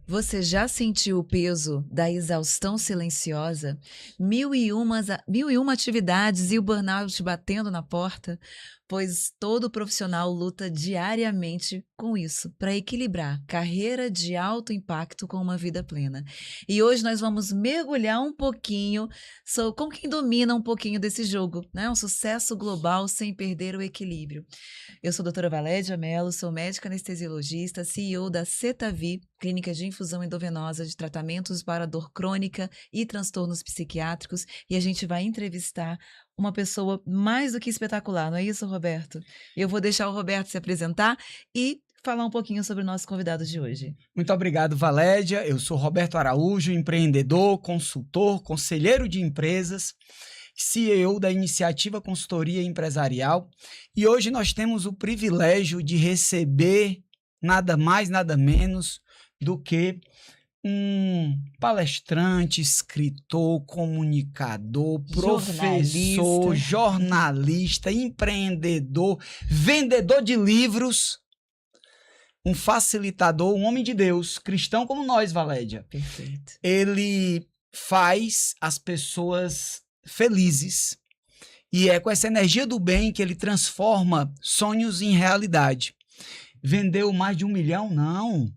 Você já sentiu o peso da exaustão silenciosa? Mil e uma atividades e o burnout batendo na porta? Pois todo profissional luta diariamente com isso, para equilibrar carreira de alto impacto com uma vida plena. E hoje nós vamos mergulhar um pouquinho com quem domina um pouquinho desse jogo, né? Um sucesso global sem perder o equilíbrio. Eu sou a doutora Valédia Mello, sou médica anestesiologista, CEO da Cetavi, clínica de infusão endovenosa de tratamentos para dor crônica e transtornos psiquiátricos, e a gente vai entrevistar uma pessoa mais do que espetacular, não é isso, Roberto? Eu vou deixar o Roberto se apresentar e falar um pouquinho sobre o nosso convidado de hoje. Muito obrigado, Valédia. Eu sou Roberto Araújo, empreendedor, consultor, conselheiro de empresas, CEO da Iniciativa Consultoria Empresarial, e hoje nós temos o privilégio de receber nada mais, nada menos do que um palestrante, escritor, comunicador, professor, jornalista, empreendedor, vendedor de livros, um facilitador, um homem de Deus, cristão como nós, Valédia. Perfeito. Ele faz as pessoas felizes e é com essa energia do bem que ele transforma sonhos em realidade. Vendeu mais de 1 milhão? Não.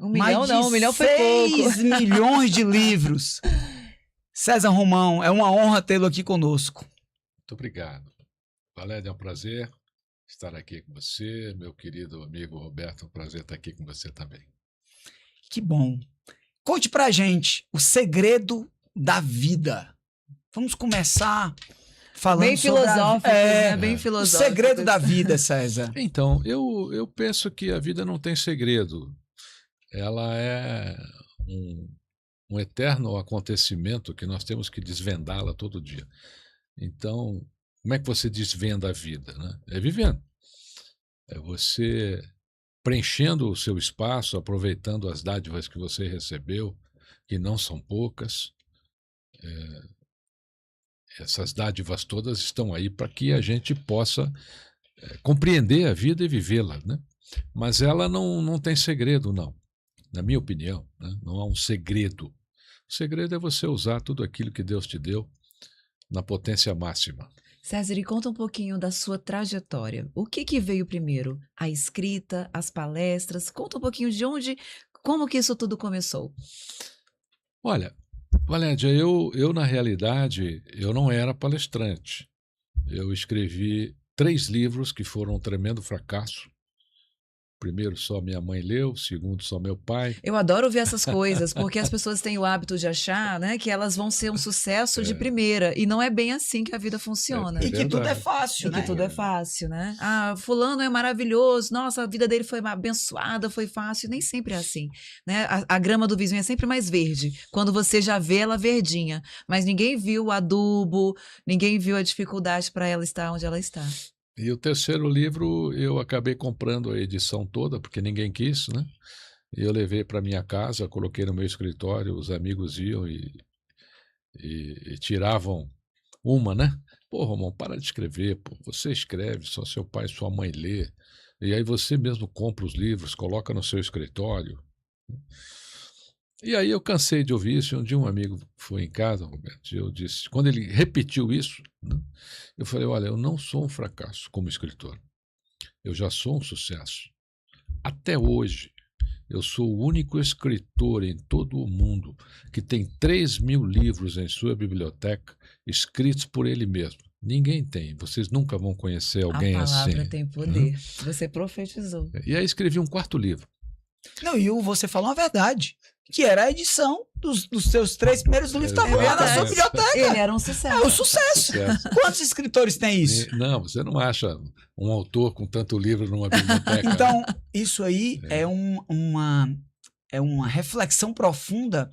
1 milhão não, 1 milhão foi pouco. 6 milhões de livros. César Romão, é uma honra tê-lo aqui conosco. Muito obrigado. Valéria, é um prazer estar aqui com você, meu querido amigo Roberto, é um prazer estar aqui com você também. Que bom. Conte pra gente o segredo da vida. Vamos começar falando bem sobre filosófico, né? Bem o filosófico. segredo da vida, César. Então, eu penso que a vida não tem segredo. Ela é um eterno acontecimento que nós temos que desvendá-la todo dia. Então, como é que você desvenda a vida, né? É vivendo. É você preenchendo o seu espaço, aproveitando as dádivas que você recebeu, que não são poucas. Essas dádivas todas estão aí para que a gente possa compreender a vida e vivê-la, né? Mas ela não tem segredo, não. Na minha opinião, né? Não há um segredo. O segredo é você usar tudo aquilo que Deus te deu na potência máxima. César, e conta um pouquinho da sua trajetória. O que veio primeiro? A escrita, as palestras? Conta um pouquinho de como que isso tudo começou. Olha, Valédia, eu na realidade, eu não era palestrante. Eu escrevi 3 livros que foram um tremendo fracasso. O primeiro só minha mãe leu, o segundo só meu pai. Eu adoro ouvir essas coisas, porque as pessoas têm o hábito de achar, né, que elas vão ser um sucesso de primeira, e não é bem assim que a vida funciona. E que tudo é fácil, né? E que tudo é fácil, né? Ah, fulano é maravilhoso, nossa, a vida dele foi abençoada, foi fácil. Nem sempre é assim, né? A grama do vizinho é sempre mais verde, quando você já vê ela verdinha, mas ninguém viu o adubo, ninguém viu a dificuldade para ela estar onde ela está. E o terceiro livro eu acabei comprando a edição toda, porque ninguém quis, né? E eu levei para minha casa, coloquei no meu escritório, os amigos iam e tiravam uma, né? Pô, Romão, para de escrever, pô. Você escreve, só seu pai e sua mãe lê. E aí você mesmo compra os livros, coloca no seu escritório. E aí eu cansei de ouvir isso, e um dia um amigo foi em casa, Roberto, e eu disse, quando ele repetiu isso, né, eu falei, olha, eu não sou um fracasso como escritor, eu já sou um sucesso. Até hoje, eu sou o único escritor em todo o mundo que tem 3.000 livros em sua biblioteca, escritos por ele mesmo. Ninguém tem, vocês nunca vão conhecer alguém assim. A palavra tem poder, você profetizou. E aí escrevi um 4º livro. Não, e você falou a verdade, que era a edição dos seus 3 primeiros livros, estava lá na sua biblioteca. Ele era um sucesso. É um sucesso. Quantos escritores tem isso? Não, você não acha um autor com tanto livro numa biblioteca. Então, isso aí é uma reflexão profunda,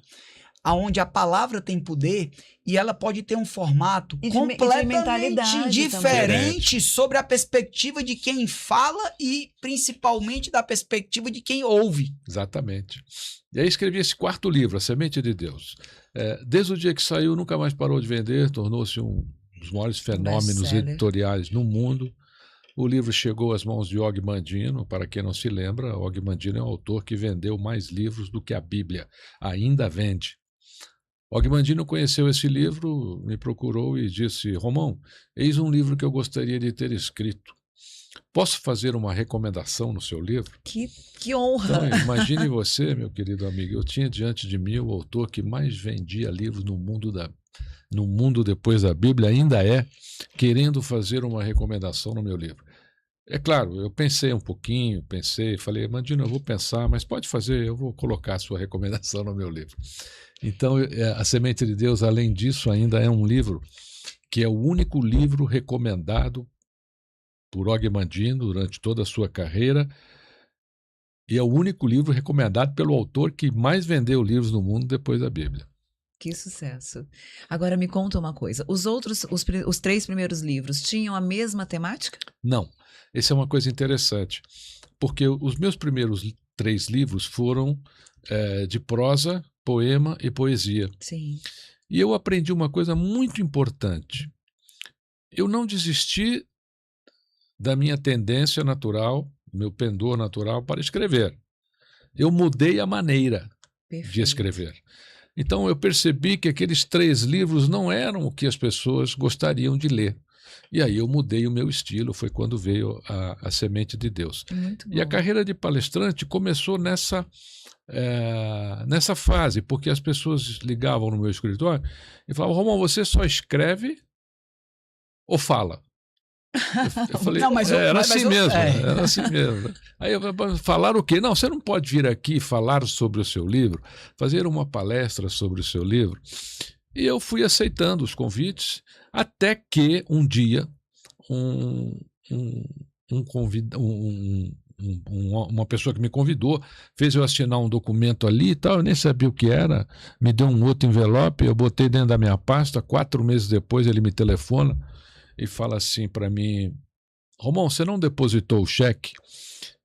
aonde a palavra tem poder e ela pode ter um formato completamente diferente sobre a perspectiva de quem fala e principalmente da perspectiva de quem ouve. Exatamente. E aí escrevi esse 4º livro, A Semente de Deus. Desde o dia que saiu, nunca mais parou de vender, tornou-se um dos maiores fenômenos editoriais no mundo. O livro chegou às mãos de Og Mandino. Para quem não se lembra, Og Mandino é um autor que vendeu mais livros do que a Bíblia. Ainda vende. Og Mandino conheceu esse livro, me procurou e disse: Romão, eis um livro que eu gostaria de ter escrito. Posso fazer uma recomendação no seu livro? Que honra! Então, imagine você, meu querido amigo, eu tinha diante de mim o autor que mais vendia livros no mundo depois da Bíblia, ainda é, querendo fazer uma recomendação no meu livro. É claro, eu pensei um pouquinho, falei, Mandino, eu vou pensar, mas pode fazer, eu vou colocar a sua recomendação no meu livro. Então, A Semente de Deus, além disso, ainda é um livro que é o único livro recomendado por Og Mandino durante toda a sua carreira, e é o único livro recomendado pelo autor que mais vendeu livros no mundo depois da Bíblia. Que sucesso. Agora me conta uma coisa, os 3 primeiros livros tinham a mesma temática? Não, essa é uma coisa interessante, porque os meus primeiros 3 livros foram de prosa, poema e poesia. Sim. E eu aprendi uma coisa muito importante. Eu não desisti da minha tendência natural, meu pendor natural para escrever. Eu mudei a maneira de escrever. Então eu percebi que aqueles 3 livros não eram o que as pessoas gostariam de ler. E aí eu mudei o meu estilo, foi quando veio a Semente de Deus. Muito bom. E a carreira de palestrante começou nessa fase, porque as pessoas ligavam no meu escritório e falavam, Romão, você só escreve ou fala? Eu falei, não, mas era assim mesmo. É. Aí eu falei, falar o quê? Não, você não pode vir aqui falar sobre o seu livro, fazer uma palestra sobre o seu livro. E eu fui aceitando os convites, até que um dia uma pessoa que me convidou fez eu assinar um documento ali e tal, eu nem sabia o que era, me deu um outro envelope, eu botei dentro da minha pasta, 4 meses depois ele me telefona e fala assim para mim, Romão, você não depositou o cheque?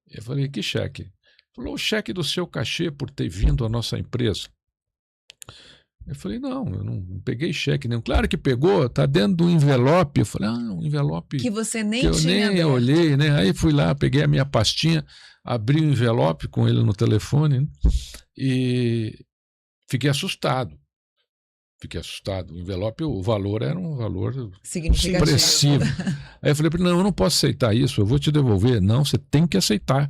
Eu falei, que cheque? Ele falou, o cheque do seu cachê por ter vindo à nossa empresa. Eu falei, não, eu não peguei cheque nenhum. Claro que pegou, tá dentro do envelope. Eu falei, um envelope que você nem que eu tinha nem aberto. olhei, né? Aí fui lá, peguei a minha pastinha, abri o envelope com ele no telefone, né? E fiquei assustado. O envelope, o valor era um valor expressivo. Aí eu falei, não, eu não posso aceitar isso, eu vou te devolver. Não, você tem que aceitar.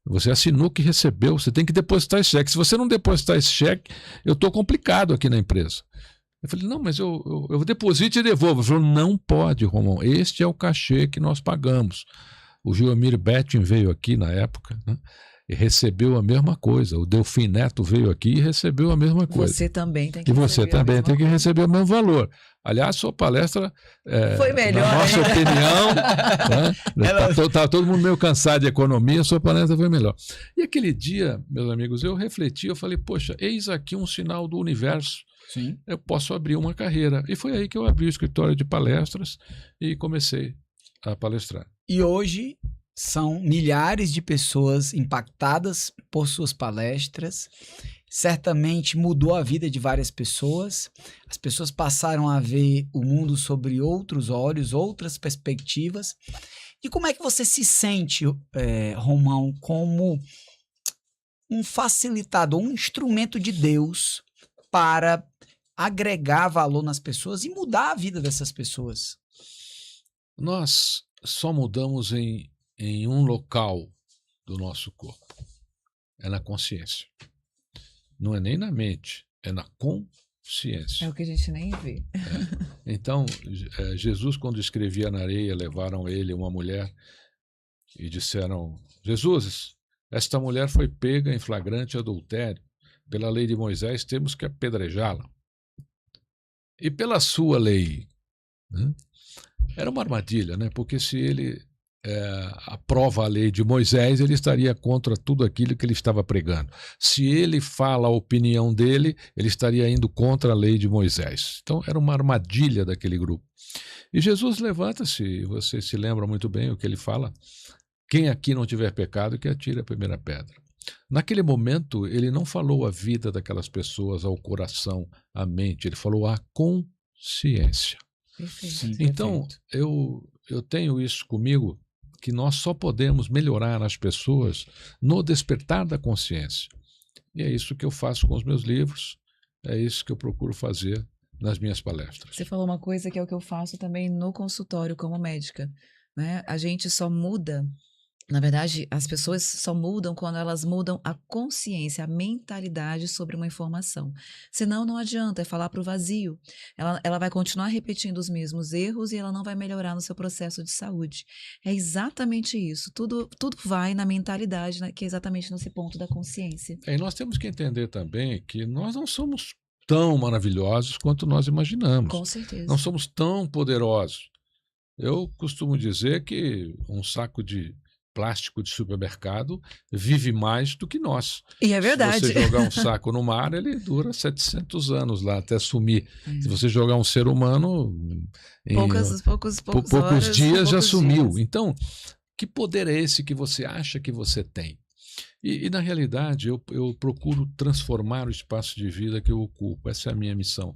Você assinou que recebeu, você tem que depositar esse cheque. Se você não depositar esse cheque, eu estou complicado aqui na empresa. Eu falei, não, mas eu deposito e devolvo. Ele falou, não pode, Romão, este é o cachê que nós pagamos. O Gilmir Betting veio aqui na época, né, e recebeu a mesma coisa. O Delfim Neto veio aqui e recebeu a mesma coisa. Você também tem que você também tem que receber o mesmo valor. Aliás, sua palestra, foi melhor, na nossa opinião, né? Tá todo mundo meio cansado de economia, sua palestra foi melhor. E aquele dia, meus amigos, eu refleti, eu falei, poxa, eis aqui um sinal do universo. Sim. Eu posso abrir uma carreira. E foi aí que eu abri o escritório de palestras e comecei a palestrar. E hoje são milhares de pessoas impactadas por suas palestras. Certamente mudou a vida de várias pessoas. As pessoas passaram a ver o mundo sobre outros olhos, outras perspectivas. E como é que você se sente, Romão, como um facilitador, um instrumento de Deus para agregar valor nas pessoas e mudar a vida dessas pessoas? Nós só mudamos em um local do nosso corpo. É na consciência. Não é nem na mente, é na consciência. É o que a gente nem vê. Então, Jesus, quando escrevia na areia, levaram ele uma mulher e disseram, Jesus, esta mulher foi pega em flagrante adultério. Pela lei de Moisés, temos que apedrejá-la. E pela sua lei, né? Era uma armadilha, né? Porque se ele aprova a lei de Moisés, ele estaria contra tudo aquilo que ele estava pregando. Se ele fala a opinião dele, ele estaria indo contra a lei de Moisés. Então, era uma armadilha daquele grupo. E Jesus levanta-se, você se lembra muito bem o que ele fala, quem aqui não tiver pecado, que atire a primeira pedra. Naquele momento, ele não falou a vida daquelas pessoas, ao coração, à mente, ele falou à consciência. Perfeito. Então, eu tenho isso comigo que nós só podemos melhorar as pessoas no despertar da consciência. E é isso que eu faço com os meus livros, é isso que eu procuro fazer nas minhas palestras. Você falou uma coisa que é o que eu faço também no consultório como médica, né? A gente só muda, na verdade, as pessoas só mudam quando elas mudam a consciência, a mentalidade sobre uma informação. Senão não adianta, é falar para o vazio. Ela vai continuar repetindo os mesmos erros e ela não vai melhorar no seu processo de saúde. É exatamente isso. Tudo vai na mentalidade, né, que é exatamente nesse ponto da consciência. E nós temos que entender também que nós não somos tão maravilhosos quanto nós imaginamos. Com certeza. Não somos tão poderosos. Eu costumo dizer que um saco de plástico de supermercado vive mais do que nós. E é verdade. Se você jogar um saco no mar, ele dura 700 anos lá até sumir. Se você jogar um ser humano, em poucos dias já sumiu. Então, que poder é esse que você acha que você tem? E na realidade, eu procuro transformar o espaço de vida que eu ocupo. Essa é a minha missão.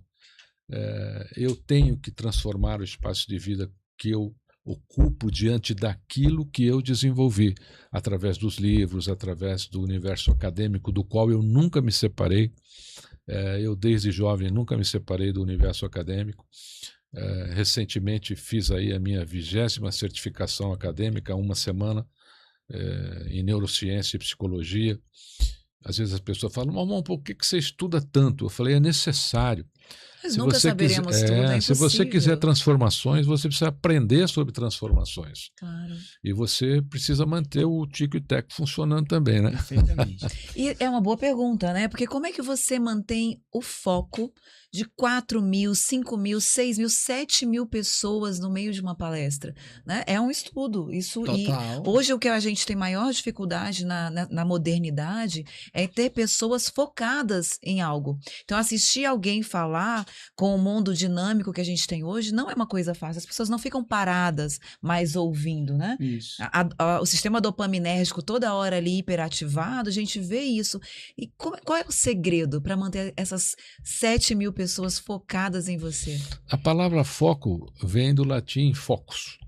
Eu tenho que transformar o espaço de vida que eu ocupo diante daquilo que eu desenvolvi, através dos livros, através do universo acadêmico, do qual eu nunca me separei. Eu, desde jovem, nunca me separei do universo acadêmico. Recentemente fiz aí a minha 20ª certificação acadêmica, uma semana, em neurociência e psicologia. Às vezes as pessoas falam, mamãe, por que você estuda tanto? Eu falei, é necessário. Mas nunca saberemos tudo, é impossível. Se você quiser transformações, você precisa aprender sobre transformações. Claro. E você precisa manter o tico e teco funcionando também, né? Perfeitamente. E é uma boa pergunta, né? Porque como é que você mantém o foco de 4.000, 5.000, 6.000, 7.000 pessoas no meio de uma palestra, né? É um estudo. Isso. Total. E hoje o que a gente tem maior dificuldade na modernidade é ter pessoas focadas em algo. Então, assistir alguém falar com o mundo dinâmico que a gente tem hoje não é uma coisa fácil. As pessoas não ficam paradas mais ouvindo, né? Isso. O sistema dopaminérgico toda hora ali hiperativado, a gente vê isso. E qual é o segredo para manter essas 7.000 pessoas focadas em você? A palavra foco vem do latim focus.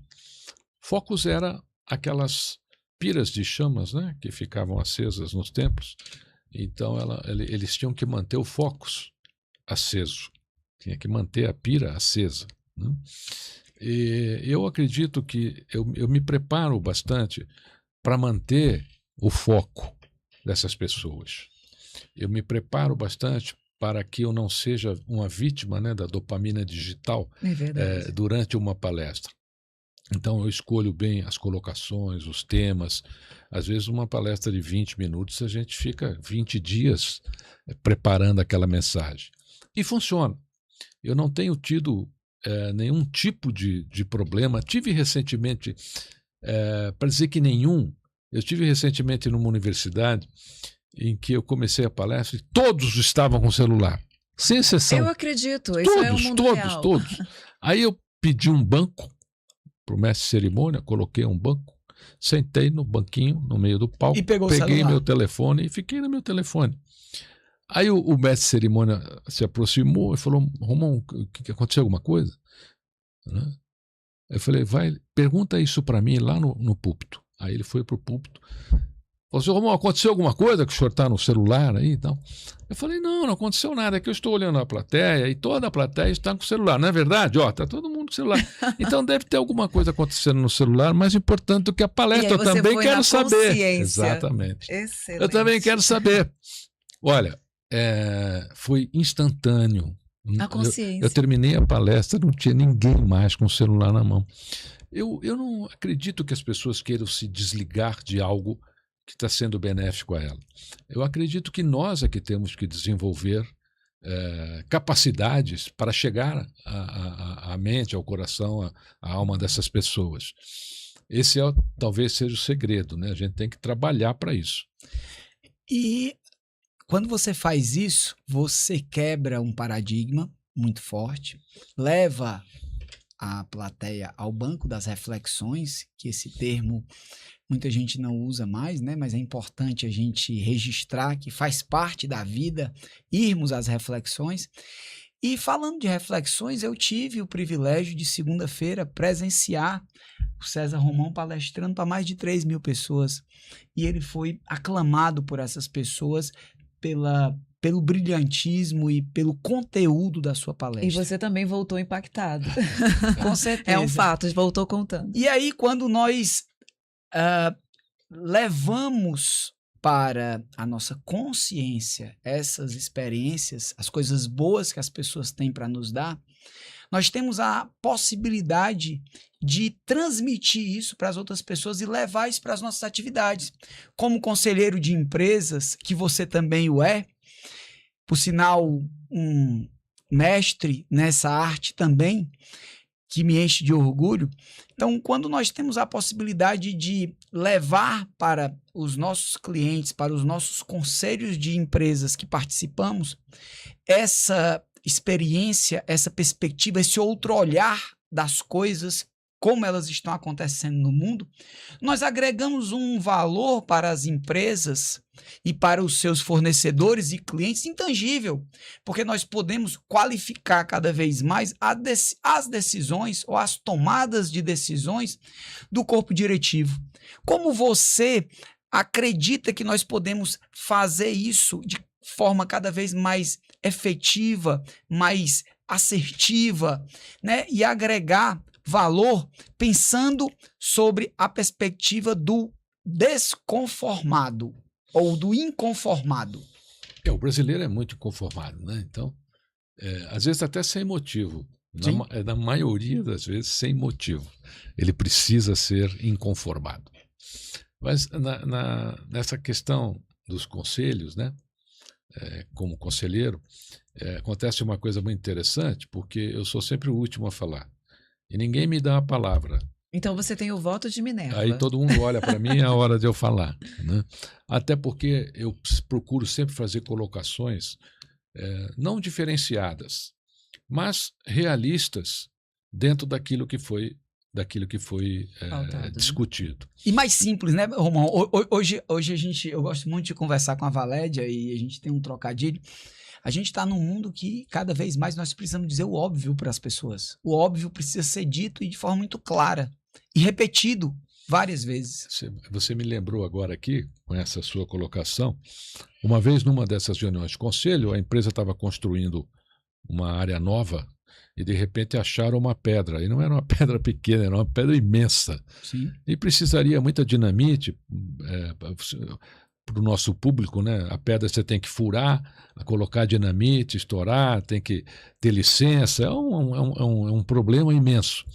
Focus era aquelas piras de chamas, né, que ficavam acesas nos templos. Então eles tinham que manter o focus aceso. Tinha que manter a pira acesa, né? E eu acredito que eu me preparo bastante para manter o foco dessas pessoas. Eu me preparo bastante para que eu não seja uma vítima, né, da dopamina digital durante uma palestra. Então eu escolho bem as colocações, os temas. Às vezes uma palestra de 20 minutos a gente fica 20 dias preparando aquela mensagem. E funciona. Eu não tenho tido nenhum tipo de problema. Tive recentemente, para dizer que nenhum, eu tive recentemente numa universidade em que eu comecei a palestra e todos estavam com celular, sem exceção. Eu acredito, isso é o mundo real. Todos. Aí eu pedi um banco para o mestre de cerimônia, coloquei um banco, sentei no banquinho, no meio do palco, e peguei meu telefone e fiquei no meu telefone. Aí o mestre de cerimônia se aproximou e falou, Romão, que aconteceu alguma coisa? Né? Eu falei, pergunta isso para mim lá no púlpito. Aí ele foi para o púlpito. Falou assim, Romão, aconteceu alguma coisa que o senhor está no celular aí e tal? Eu falei, não aconteceu nada, é que eu estou olhando a plateia e toda a plateia está com o celular, não é verdade? Está todo mundo com o celular. Então deve ter alguma coisa acontecendo no celular, mais importante do que a palestra, eu também quero saber. Exatamente. Excelente. Eu também quero saber. Olha, foi instantâneo. A consciência. Eu terminei a palestra, não tinha ninguém mais com o celular na mão. Eu não acredito que as pessoas queiram se desligar de algo que está sendo benéfico a ela. Eu acredito que nós é que temos que desenvolver capacidades para chegar à mente, ao coração, à alma dessas pessoas. Esse talvez seja o segredo, né? A gente tem que trabalhar para isso. E quando você faz isso, você quebra um paradigma muito forte, leva a plateia ao banco das reflexões, que esse termo muita gente não usa mais, né? Mas é importante a gente registrar que faz parte da vida irmos às reflexões. E falando de reflexões, eu tive o privilégio de segunda-feira presenciar o César Romão palestrando para mais de 3.000 pessoas. E ele foi aclamado por essas pessoas pelo brilhantismo e pelo conteúdo da sua palestra. E você também voltou impactado. Com certeza. É um fato, voltou contando. E aí, quando nós levamos para a nossa consciência essas experiências, as coisas boas que as pessoas têm para nos dar, nós temos a possibilidade de transmitir isso para as outras pessoas e levar isso para as nossas atividades. Como conselheiro de empresas, que você também o é, por sinal, um mestre nessa arte também, que me enche de orgulho. Então, quando nós temos a possibilidade de levar para os nossos clientes, para os nossos conselhos de empresas que participamos, essa experiência, essa perspectiva, esse outro olhar das coisas, como elas estão acontecendo no mundo, nós agregamos um valor para as empresas e para os seus fornecedores e clientes intangível, porque nós podemos qualificar cada vez mais as decisões ou as tomadas de decisões do corpo diretivo. Como você acredita que nós podemos fazer isso de forma cada vez mais efetiva, mais assertiva, né? E agregar valor pensando sobre a perspectiva do desconformado ou do inconformado. O brasileiro é muito inconformado, né? Então, às vezes até sem motivo. Na maioria das vezes sem motivo. Ele precisa ser inconformado. Mas nessa questão dos conselhos, né? Como conselheiro, acontece uma coisa muito interessante, porque eu sou sempre o último a falar. E ninguém me dá a palavra. Então você tem o voto de Minerva. Aí todo mundo olha para mim, é a hora de eu falar, né? Até porque eu procuro sempre fazer colocações não diferenciadas, mas realistas dentro daquilo que foi discutido. E mais simples, né, Romão? Hoje eu gosto muito de conversar com a Valédia e a gente tem um trocadilho. A gente está num mundo que cada vez mais nós precisamos dizer o óbvio para as pessoas. O óbvio precisa ser dito e de forma muito clara e repetido várias vezes. Você me lembrou agora aqui, com essa sua colocação, uma vez numa dessas reuniões de conselho, a empresa estava construindo uma área nova e de repente acharam uma pedra. E não era uma pedra pequena, era uma pedra imensa. Sim. E precisaria muita dinamite para o nosso público, né? A pedra você tem que furar, colocar dinamite, estourar, tem que ter licença, é um problema imenso.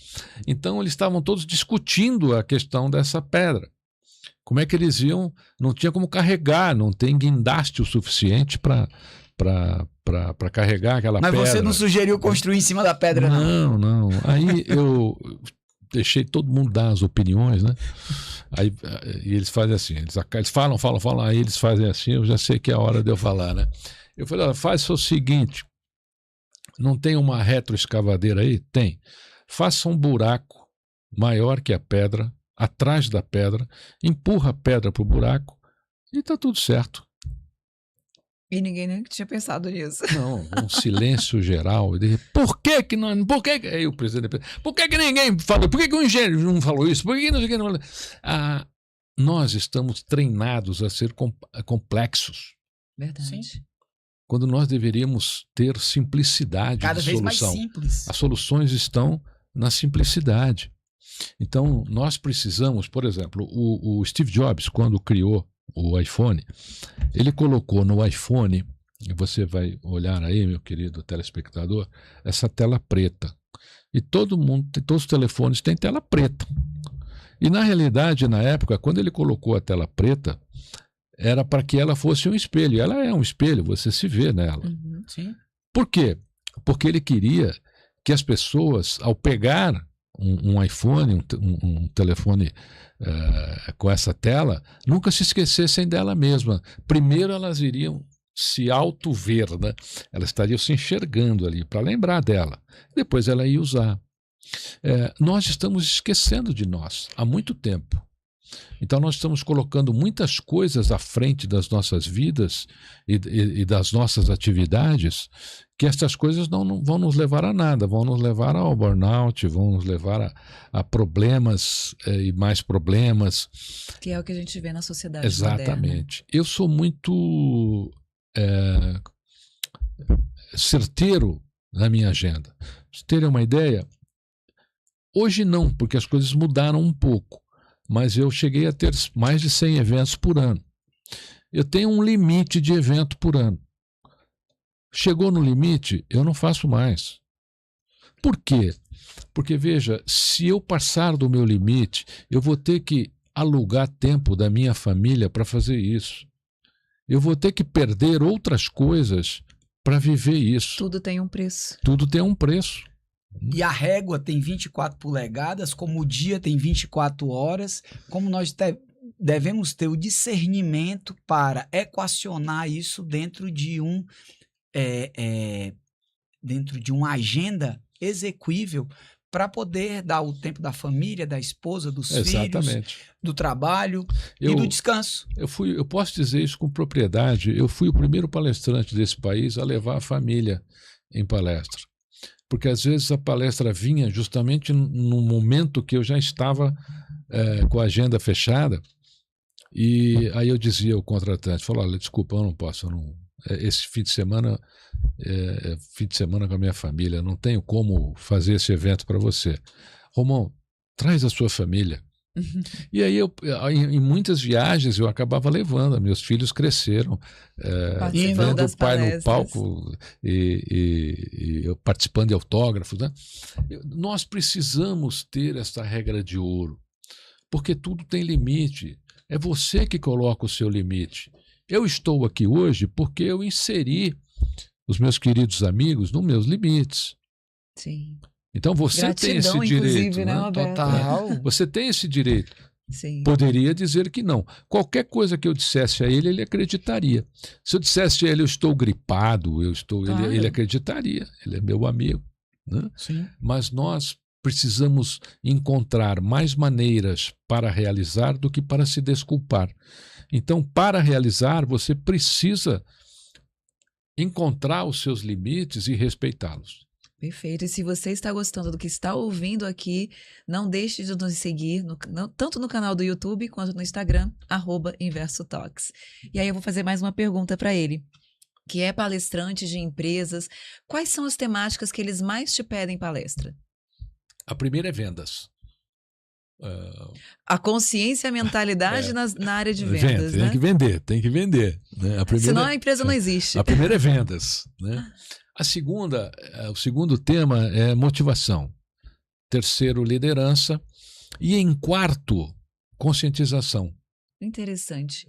Então eles estavam todos discutindo a questão dessa pedra. Como é que eles iam? Não tinha como carregar, não tem guindaste o suficiente para carregar aquela pedra. Mas você não sugeriu construir em cima da pedra, não? Não. Aí eu deixei todo mundo dar as opiniões, né? Aí, e eles fazem assim, eles falam, aí eles fazem assim, eu já sei que é a hora de eu falar, né? Eu falei, olha, faz o seguinte, não tem uma retroescavadeira aí? Tem. Faça um buraco maior que a pedra, atrás da pedra, empurra a pedra para o buraco e tá tudo certo. E ninguém nem tinha pensado nisso. Não, um silêncio geral. Por que não? Por que aí o presidente? Por que ninguém falou? Por que o engenheiro não falou isso? Por que não falou? Nós estamos treinados a ser complexos. Verdade. Sim. Quando nós deveríamos ter simplicidade cada de vez solução. mais simples. As soluções estão na simplicidade. Então, nós precisamos, por exemplo, o Steve Jobs, quando criou o iPhone, ele colocou no iPhone, e você vai olhar aí, meu querido telespectador, essa tela preta. E todos os telefones têm tela preta. E na realidade, na época, quando ele colocou a tela preta, era para que ela fosse um espelho. Ela é um espelho, você se vê nela. Uhum. Sim. Por quê? Porque ele queria que as pessoas, ao pegar um iPhone, um telefone com essa tela, nunca se esquecessem dela mesma. Primeiro elas iriam se auto-ver, né? Elas estariam se enxergando ali para lembrar dela. Depois ela ia usar. Nós estamos esquecendo de nós há muito tempo. Então nós estamos colocando muitas coisas à frente das nossas vidas e das nossas atividades, que essas coisas não vão nos levar a nada, vão nos levar ao burnout, vão nos levar a problemas e mais problemas. Que é o que a gente vê na sociedade Exatamente. moderna. Eu sou muito certeiro na minha agenda. Pra vocês terem uma ideia, hoje não, porque as coisas mudaram um pouco, mas eu cheguei a ter mais de 100 eventos por ano. Eu tenho um limite de evento por ano. Chegou no limite, eu não faço mais. Por quê? Porque, veja, se eu passar do meu limite, eu vou ter que alugar tempo da minha família para fazer isso. Eu vou ter que perder outras coisas para viver isso. Tudo tem um preço. Tudo tem um preço. E a régua tem 24 polegadas, como o dia tem 24 horas, como nós devemos ter o discernimento para equacionar isso dentro de uma agenda execuível para poder dar o tempo da família, da esposa, dos filhos, do trabalho e do descanso. Eu posso dizer isso com propriedade, eu fui o primeiro palestrante desse país a levar a família em palestra. Porque às vezes a palestra vinha justamente no momento que eu já estava com a agenda fechada, e aí eu dizia ao contratante, falou, olha, desculpa, eu não posso, esse fim de semana fim de semana com a minha família, não tenho como fazer esse evento para você. Romão, traz a sua família. E aí em muitas viagens eu acabava levando, meus filhos cresceram vendo o pai no palco e eu participando de autógrafos, né? Nós precisamos ter essa regra de ouro, porque tudo tem limite, é você que coloca o seu limite. Eu estou aqui hoje porque eu inseri os meus queridos amigos nos meus limites. Sim. Então você Gratidão, tem esse direito, né, Roberto? Total. Você tem esse direito. Sim. Poderia dizer que não. Qualquer coisa que eu dissesse a ele acreditaria. Se eu dissesse a ele, eu estou gripado, Claro. ele acreditaria. Ele é meu amigo, né? Sim. Mas nós precisamos encontrar mais maneiras para realizar do que para se desculpar. Então, para realizar, você precisa encontrar os seus limites e respeitá-los. Perfeito. E se você está gostando do que está ouvindo aqui, não deixe de nos seguir, tanto no canal do YouTube quanto no Instagram, @InversoTalks. E aí eu vou fazer mais uma pergunta para ele, que é palestrante de empresas. Quais são as temáticas que eles mais te pedem em palestra? A primeira é vendas. A consciência e a mentalidade na área de vendas, né? Tem que vender. Né? Senão a empresa não existe. A primeira é vendas, né? O segundo tema é motivação. Terceiro, liderança. E em quarto, conscientização. Interessante.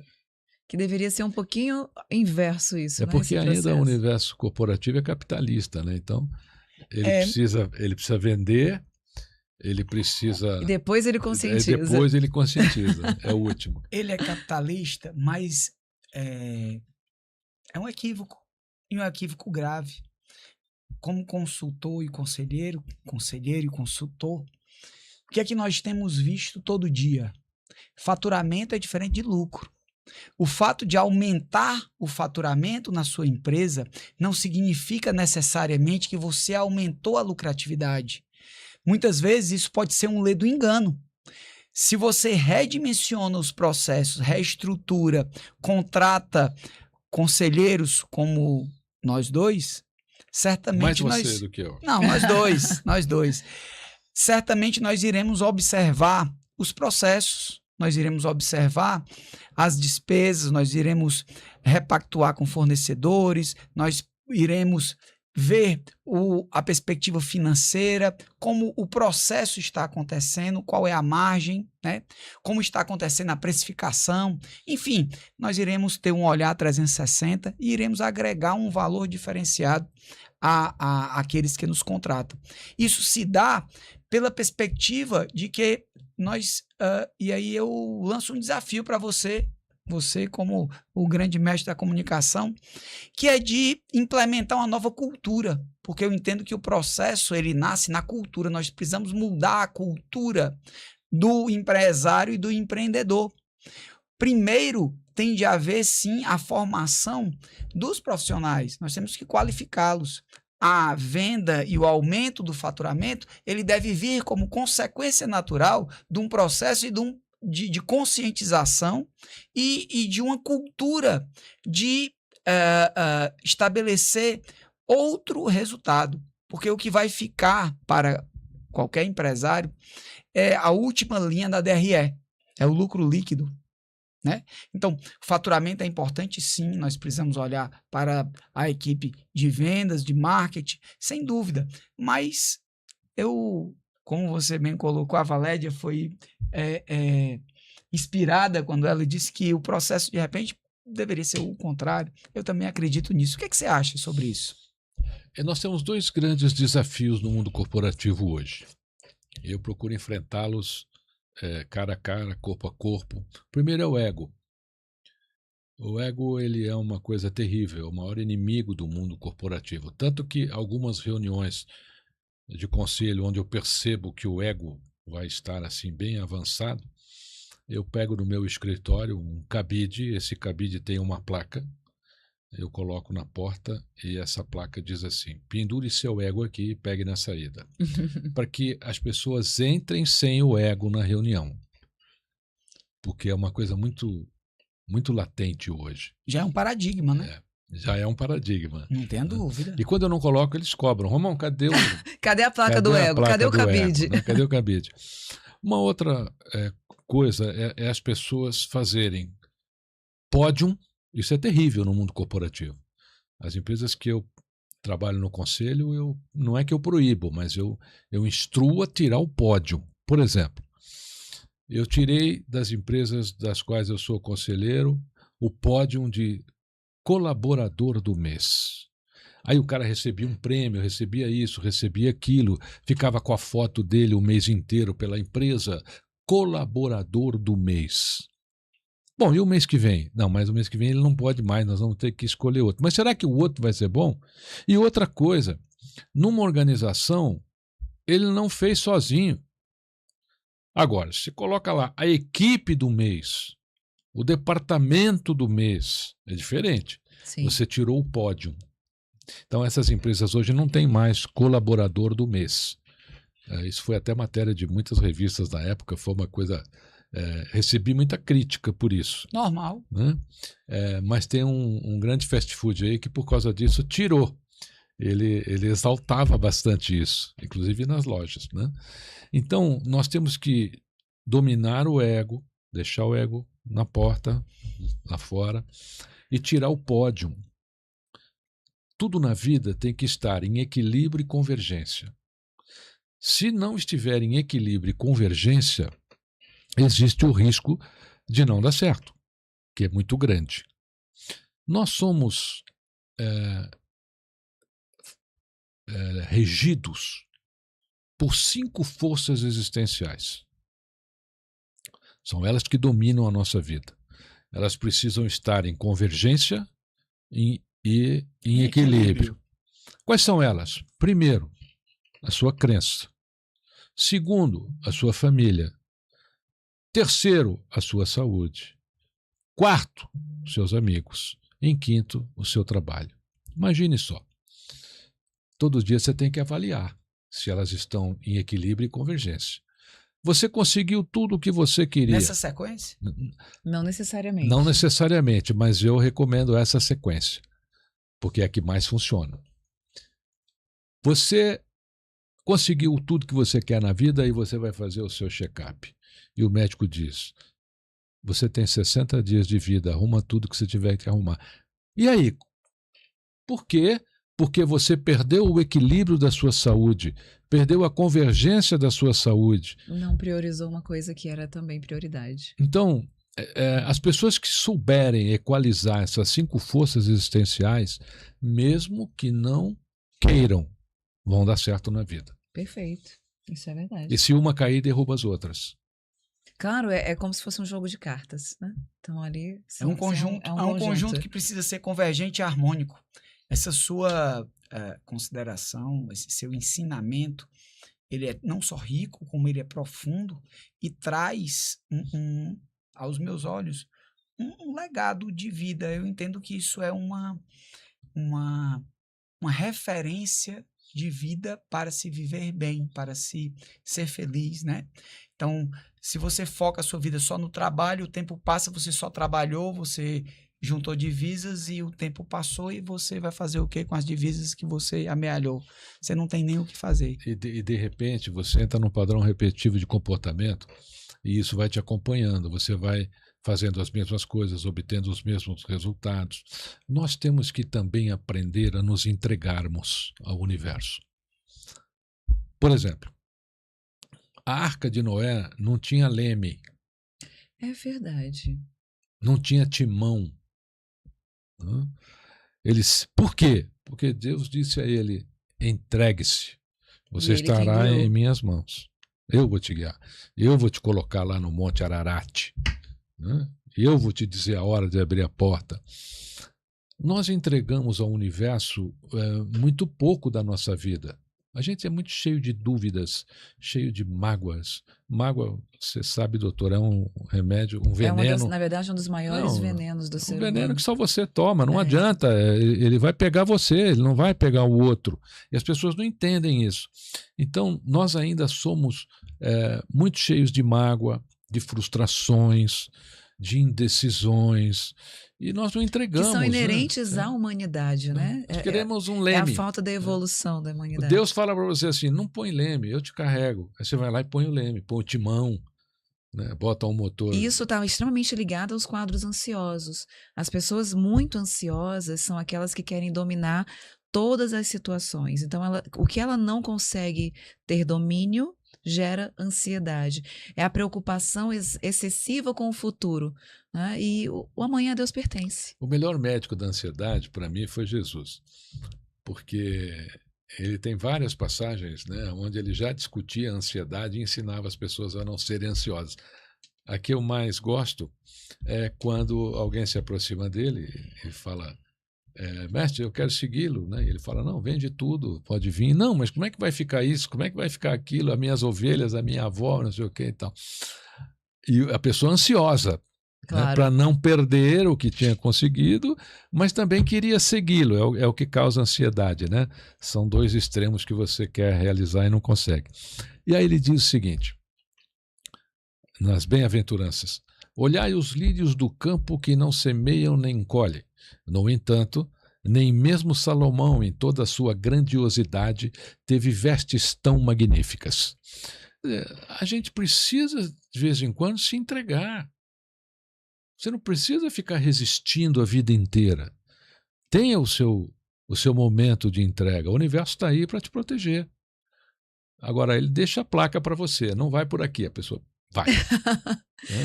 Que deveria ser um pouquinho inverso isso, né? Porque ainda o universo corporativo é capitalista, né? Então, ele precisa vender, ele precisa... E depois ele conscientiza. Depois ele conscientiza, é o último. Ele é capitalista, mas é um equívoco, e um equívoco grave. Como consultor e conselheiro e consultor, o que é que nós temos visto todo dia? Faturamento é diferente de lucro. O fato de aumentar o faturamento na sua empresa não significa necessariamente que você aumentou a lucratividade. Muitas vezes isso pode ser um ledo engano. Se você redimensiona os processos, reestrutura, contrata conselheiros como nós dois, certamente Mais você do que eu. Não, nós dois. Certamente nós iremos observar os processos, nós iremos observar as despesas, nós iremos repactuar com fornecedores, nós iremos ver a perspectiva financeira, como o processo está acontecendo, qual é a margem, né? Como está acontecendo a precificação. Enfim, nós iremos ter um olhar 360 e iremos agregar um valor diferenciado àqueles que nos contratam. Isso se dá pela perspectiva de que nós... e aí eu lanço um desafio para você como o grande mestre da comunicação, que é de implementar uma nova cultura, porque eu entendo que o processo ele nasce na cultura, nós precisamos mudar a cultura do empresário e do empreendedor. Primeiro, tem de haver, sim, a formação dos profissionais. Nós temos que qualificá-los. A venda e o aumento do faturamento, ele deve vir como consequência natural de um processo e de conscientização e de uma cultura de estabelecer outro resultado. Porque o que vai ficar para qualquer empresário é a última linha da DRE, é o lucro líquido. Né? Então, faturamento é importante, sim, nós precisamos olhar para a equipe de vendas, de marketing, sem dúvida, mas como você bem colocou, a Valédia foi inspirada quando ela disse que o processo, de repente, deveria ser o contrário. Eu também acredito nisso. O que você acha sobre isso? Nós temos dois grandes desafios no mundo corporativo hoje. Eu procuro enfrentá-los cara a cara, corpo a corpo. Primeiro é o ego. O ego, ele é uma coisa terrível, o maior inimigo do mundo corporativo. Tanto que algumas reuniões de conselho onde eu percebo que o ego vai estar assim bem avançado, eu pego no meu escritório um cabide, esse cabide tem uma placa, eu coloco na porta e essa placa diz assim: pendure seu ego aqui e pegue na saída. Para que as pessoas entrem sem o ego na reunião. Porque é uma coisa muito, muito latente hoje. Já é um paradigma, né? Já é um paradigma. Não tem dúvida. E quando eu não coloco, eles cobram. Romão, cadê Cadê a placa do ego? Cadê o cabide? Ego, né? Cadê o cabide? Uma outra coisa é as pessoas fazerem pódium. Isso é terrível no mundo corporativo. As empresas que eu trabalho no conselho, não é que eu proíbo, mas eu instruo a tirar o pódio. Por exemplo, eu tirei das empresas das quais eu sou conselheiro o pódio de colaborador do mês. Aí o cara recebia um prêmio, recebia isso, recebia aquilo, ficava com a foto dele o mês inteiro pela empresa, colaborador do mês. Bom, e o mês que vem? Não, mas o mês que vem ele não pode mais, nós vamos ter que escolher outro. Mas será que o outro vai ser bom? E outra coisa, numa organização, ele não fez sozinho. Agora, se coloca lá a equipe do mês, o departamento do mês, é diferente. Sim. Você tirou o pódio. Então, essas empresas hoje não têm mais colaborador do mês. Isso foi até matéria de muitas revistas da época, foi uma coisa... recebi muita crítica por isso. Normal. Né? Mas tem um grande fast food aí que por causa disso tirou. Ele exaltava bastante isso, inclusive nas lojas. Né? Então, nós temos que dominar o ego, deixar o ego na porta, lá fora, e tirar o pódio. Tudo na vida tem que estar em equilíbrio e convergência. Se não estiver em equilíbrio e convergência, existe o risco de não dar certo, que é muito grande. Nós somos regidos por 5 forças existenciais. São elas que dominam a nossa vida. Elas precisam estar em convergência e em equilíbrio. Quais são elas? Primeiro, a sua crença. Segundo, a sua família. Terceiro, a sua saúde. Quarto, os seus amigos. Em quinto, o seu trabalho. Imagine só. Todo dia você tem que avaliar se elas estão em equilíbrio e convergência. Você conseguiu tudo o que você queria. Nessa sequência? Não necessariamente. Não necessariamente, mas eu recomendo essa sequência, porque é a que mais funciona. Você conseguiu tudo que você quer na vida e você vai fazer o seu check-up. E o médico diz, você tem 60 dias de vida, arruma tudo que você tiver que arrumar. E aí? Por quê? Porque você perdeu o equilíbrio da sua saúde, perdeu a convergência da sua saúde. Não priorizou uma coisa que era também prioridade. Então, as pessoas que souberem equalizar essas 5 forças existenciais, mesmo que não queiram, vão dar certo na vida. Perfeito. Isso é verdade. E se uma cair, derruba as outras. Claro, é como se fosse um jogo de cartas, né? Então ali... É um conjunto que precisa ser convergente e harmônico. Essa sua consideração, esse seu ensinamento, ele é não só rico, como ele é profundo e traz aos meus olhos um legado de vida. Eu entendo que isso é uma referência de vida para se viver bem, para se ser feliz, né? Então, se você foca a sua vida só no trabalho, o tempo passa, você só trabalhou, você juntou divisas e o tempo passou e você vai fazer o quê com as divisas que você amealhou? Você não tem nem o que fazer. E de repente você entra num padrão repetitivo de comportamento e isso vai te acompanhando, você vai fazendo as mesmas coisas, obtendo os mesmos resultados. Nós temos que também aprender a nos entregarmos ao universo. Por exemplo, a Arca de Noé não tinha leme. É verdade. Não tinha timão. Por quê? Porque Deus disse a ele, entregue-se, você estará em minhas mãos. Eu vou te guiar. Eu vou te colocar lá no Monte Ararat. Eu vou te dizer a hora de abrir a porta. Nós entregamos ao universo muito pouco da nossa vida. A gente é muito cheio de dúvidas, cheio de mágoas. Mágoa, você sabe, doutor, é um remédio, um veneno. Na verdade, um dos maiores venenos do ser humano. Um veneno que só você toma, não adianta. Ele vai pegar você, ele não vai pegar o outro. E as pessoas não entendem isso. Então, nós ainda somos muito cheios de mágoa, de frustrações, de indecisões, e nós não entregamos. Que são inerentes à humanidade, né? Nós queremos um leme. É a falta da evolução da humanidade. Deus fala para você assim, não põe leme, eu te carrego. Aí você vai lá e põe o leme, põe o timão, né? Bota um motor. E isso está extremamente ligado aos quadros ansiosos. As pessoas muito ansiosas são aquelas que querem dominar todas as situações. Então, o que ela não consegue ter domínio gera ansiedade. É a preocupação excessiva com o futuro. Né? E o amanhã a Deus pertence. O melhor médico da ansiedade, para mim, foi Jesus. Porque ele tem várias passagens, né, onde ele já discutia a ansiedade e ensinava as pessoas a não serem ansiosas. A que eu mais gosto é quando alguém se aproxima dele e fala... mestre, eu quero segui-lo, né? Ele fala, não, vende tudo, pode vir. Não, mas como é que vai ficar isso? Como é que vai ficar aquilo? As minhas ovelhas, a minha avó, não sei o que e tal. E a pessoa ansiosa, claro, né, para não perder o que tinha conseguido, mas também queria segui-lo. É o que causa ansiedade, né? São dois extremos que você quer realizar e não consegue. E aí ele diz o seguinte, nas bem-aventuranças, olhai os lírios do campo que não semeiam nem colhem. No entanto, nem mesmo Salomão, em toda a sua grandiosidade, teve vestes tão magníficas. A gente precisa, de vez em quando, se entregar. Você não precisa ficar resistindo a vida inteira. Tenha o seu momento de entrega. O universo está aí para te proteger. Agora, ele deixa a placa para você. Não vai por aqui. A pessoa vai.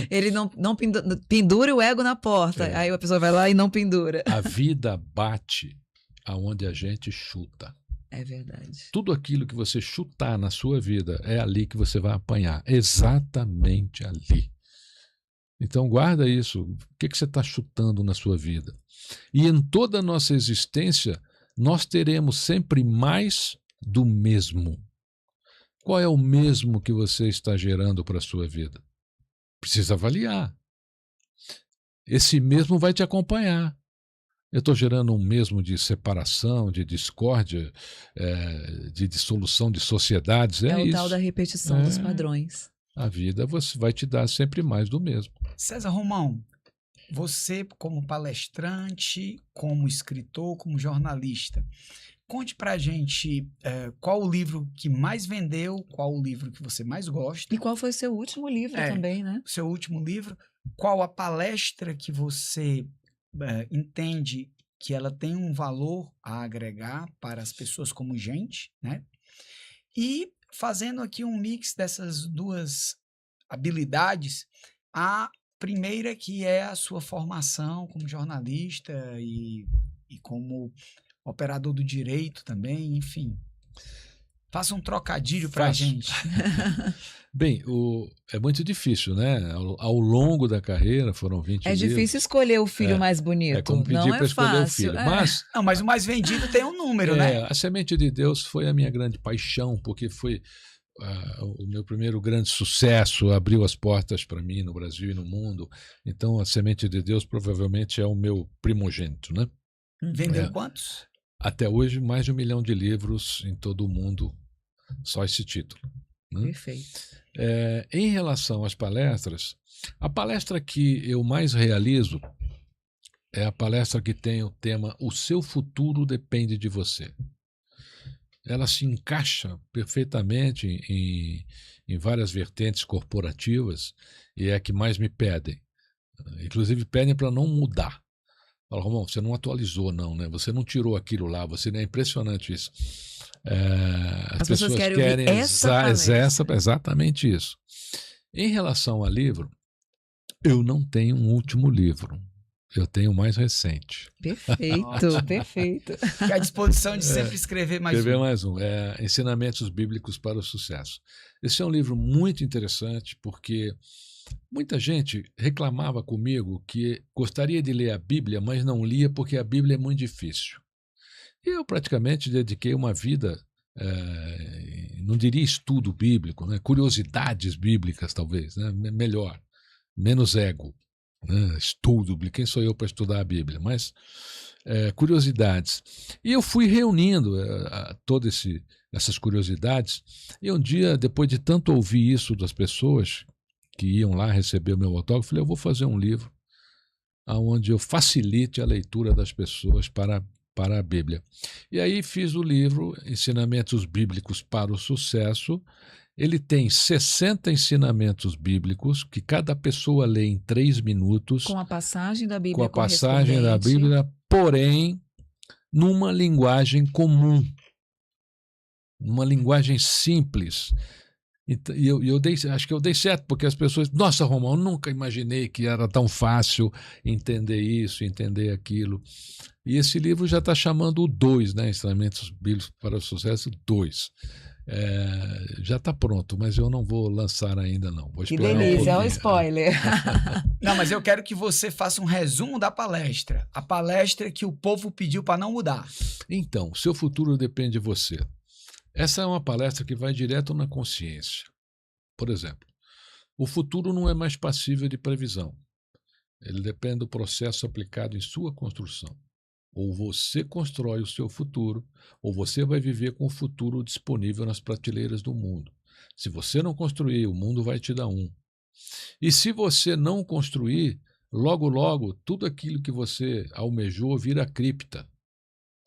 Ele não pendura o ego na porta. Aí a pessoa vai lá e não pendura. A vida bate aonde a gente chuta. É verdade. Tudo aquilo que você chutar na sua vida é ali que você vai apanhar. Exatamente ali. Então guarda isso. O que você está chutando na sua vida? E em toda a nossa existência, nós teremos sempre mais do mesmo. Qual é o mesmo que você está gerando para a sua vida? Precisa avaliar. Esse mesmo vai te acompanhar. Eu estou gerando um mesmo de separação, de discórdia, de dissolução de sociedades. É o isso. tal da repetição dos padrões. A vida vai te dar sempre mais do mesmo. César Romão, você como palestrante, como escritor, como jornalista, conte pra gente qual o livro que mais vendeu, qual o livro que você mais gosta. E qual foi o seu último livro também, né? Seu último livro. Qual a palestra que você entende que ela tem um valor a agregar para as pessoas como gente, né? E fazendo aqui um mix dessas duas habilidades, a primeira que é a sua formação como jornalista e como operador do direito também, enfim. Faça um trocadilho para a gente. Bem, é muito difícil, né? Ao longo da carreira, foram 20 livros. É difícil escolher o filho mais bonito. É como pedir para escolher o filho. Mas o mais vendido tem um número, né? A Semente de Deus foi a minha grande paixão, porque foi o meu primeiro grande sucesso, abriu as portas para mim no Brasil e no mundo. Então, a Semente de Deus provavelmente é o meu primogênito, né? Vendeu quantos? Até hoje, mais de 1 milhão de livros em todo o mundo, só esse título. Né? Perfeito. Em relação às palestras, a palestra que eu mais realizo é a palestra que tem o tema O Seu Futuro Depende de Você. Ela se encaixa perfeitamente em várias vertentes corporativas e é a que mais me pedem. Inclusive pedem para não mudar. Fala, Romão, você não atualizou não, né? Você não tirou aquilo lá, é impressionante isso. As pessoas querem exatamente isso. Em relação a livro, eu não tenho um último livro. Eu tenho o mais recente. Perfeito, perfeito. Que a disposição de sempre escrever mais escrever mais um. Ensinamentos Bíblicos para o Sucesso. Esse é um livro muito interessante porque muita gente reclamava comigo que gostaria de ler a Bíblia, mas não lia porque a Bíblia é muito difícil. E eu praticamente dediquei uma vida, não diria estudo bíblico, né? Curiosidades bíblicas talvez, né? Melhor, menos ego. Estudo, quem sou eu para estudar a Bíblia? Mas curiosidades. E eu fui reunindo todas essas curiosidades, e um dia, depois de tanto ouvir isso das pessoas que iam lá receber o meu autógrafo, eu falei, eu vou fazer um livro onde eu facilite a leitura das pessoas para a Bíblia. E aí fiz o livro Ensinamentos Bíblicos para o Sucesso. Ele tem 60 ensinamentos bíblicos que cada pessoa lê em 3 minutos. Com a passagem da Bíblia com a passagem da Bíblia, porém, numa linguagem comum. Numa linguagem simples. E eu acho que eu dei certo, porque as pessoas... Nossa, Romão, eu nunca imaginei que era tão fácil entender isso, entender aquilo. E esse livro já está chamando o 2, né? Ensinamentos Bíblicos para o Sucesso 2. Já está pronto, mas eu não vou lançar ainda não. Vou que delícia, é um spoiler. Não, mas eu quero que você faça um resumo da palestra. A palestra que o povo pediu para não mudar. Então, seu futuro depende de você. Essa é uma palestra que vai direto na consciência. Por exemplo, o futuro não é mais passível de previsão. Ele depende do processo aplicado em sua construção. Ou você constrói o seu futuro, ou você vai viver com o futuro disponível nas prateleiras do mundo. Se você não construir, o mundo vai te dar um. E se você não construir, logo, logo, tudo aquilo que você almejou vira cripta.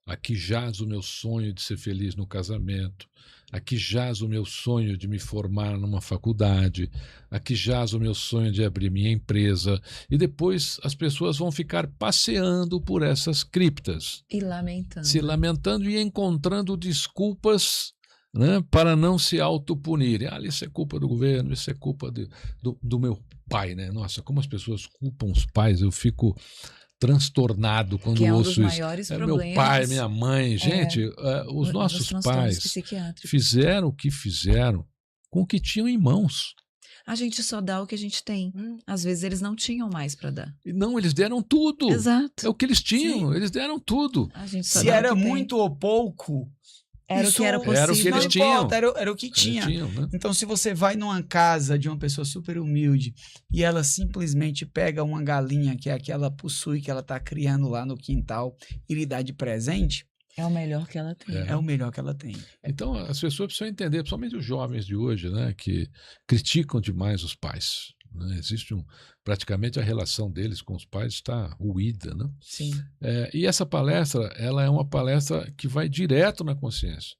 Aqui jaz o meu sonho de ser feliz no casamento. Aqui jaz o meu sonho de me formar numa faculdade. Aqui jaz o meu sonho de abrir minha empresa. E depois as pessoas vão ficar passeando por essas criptas. E lamentando. Se lamentando e encontrando desculpas, né, para não se autopunirem. Isso é culpa do governo, isso é culpa do meu pai, né? Nossa, como as pessoas culpam os pais, eu fico transtornado quando ouço isso. Meu pai, minha mãe, gente, os nossos pais fizeram o que fizeram com o que tinham em mãos. A gente só dá o que a gente tem. Às vezes eles não tinham mais para dar. Não, eles deram tudo. Exato. É o que eles tinham, eles deram tudo. A gente só Se era muito ou pouco, era o que era possível. Era o que eles tinham. Era o que tinha. Né? Então, se você vai numa casa de uma pessoa super humilde e ela simplesmente pega uma galinha, que é aquela possui que ela está criando lá no quintal, e lhe dá de presente, é o melhor que ela tem. É o melhor que ela tem. Então, as pessoas precisam entender, principalmente os jovens de hoje, né, que criticam demais os pais. Né? Existe praticamente a relação deles com os pais está ruída, né? Sim. E essa palestra, ela é uma palestra que vai direto na consciência.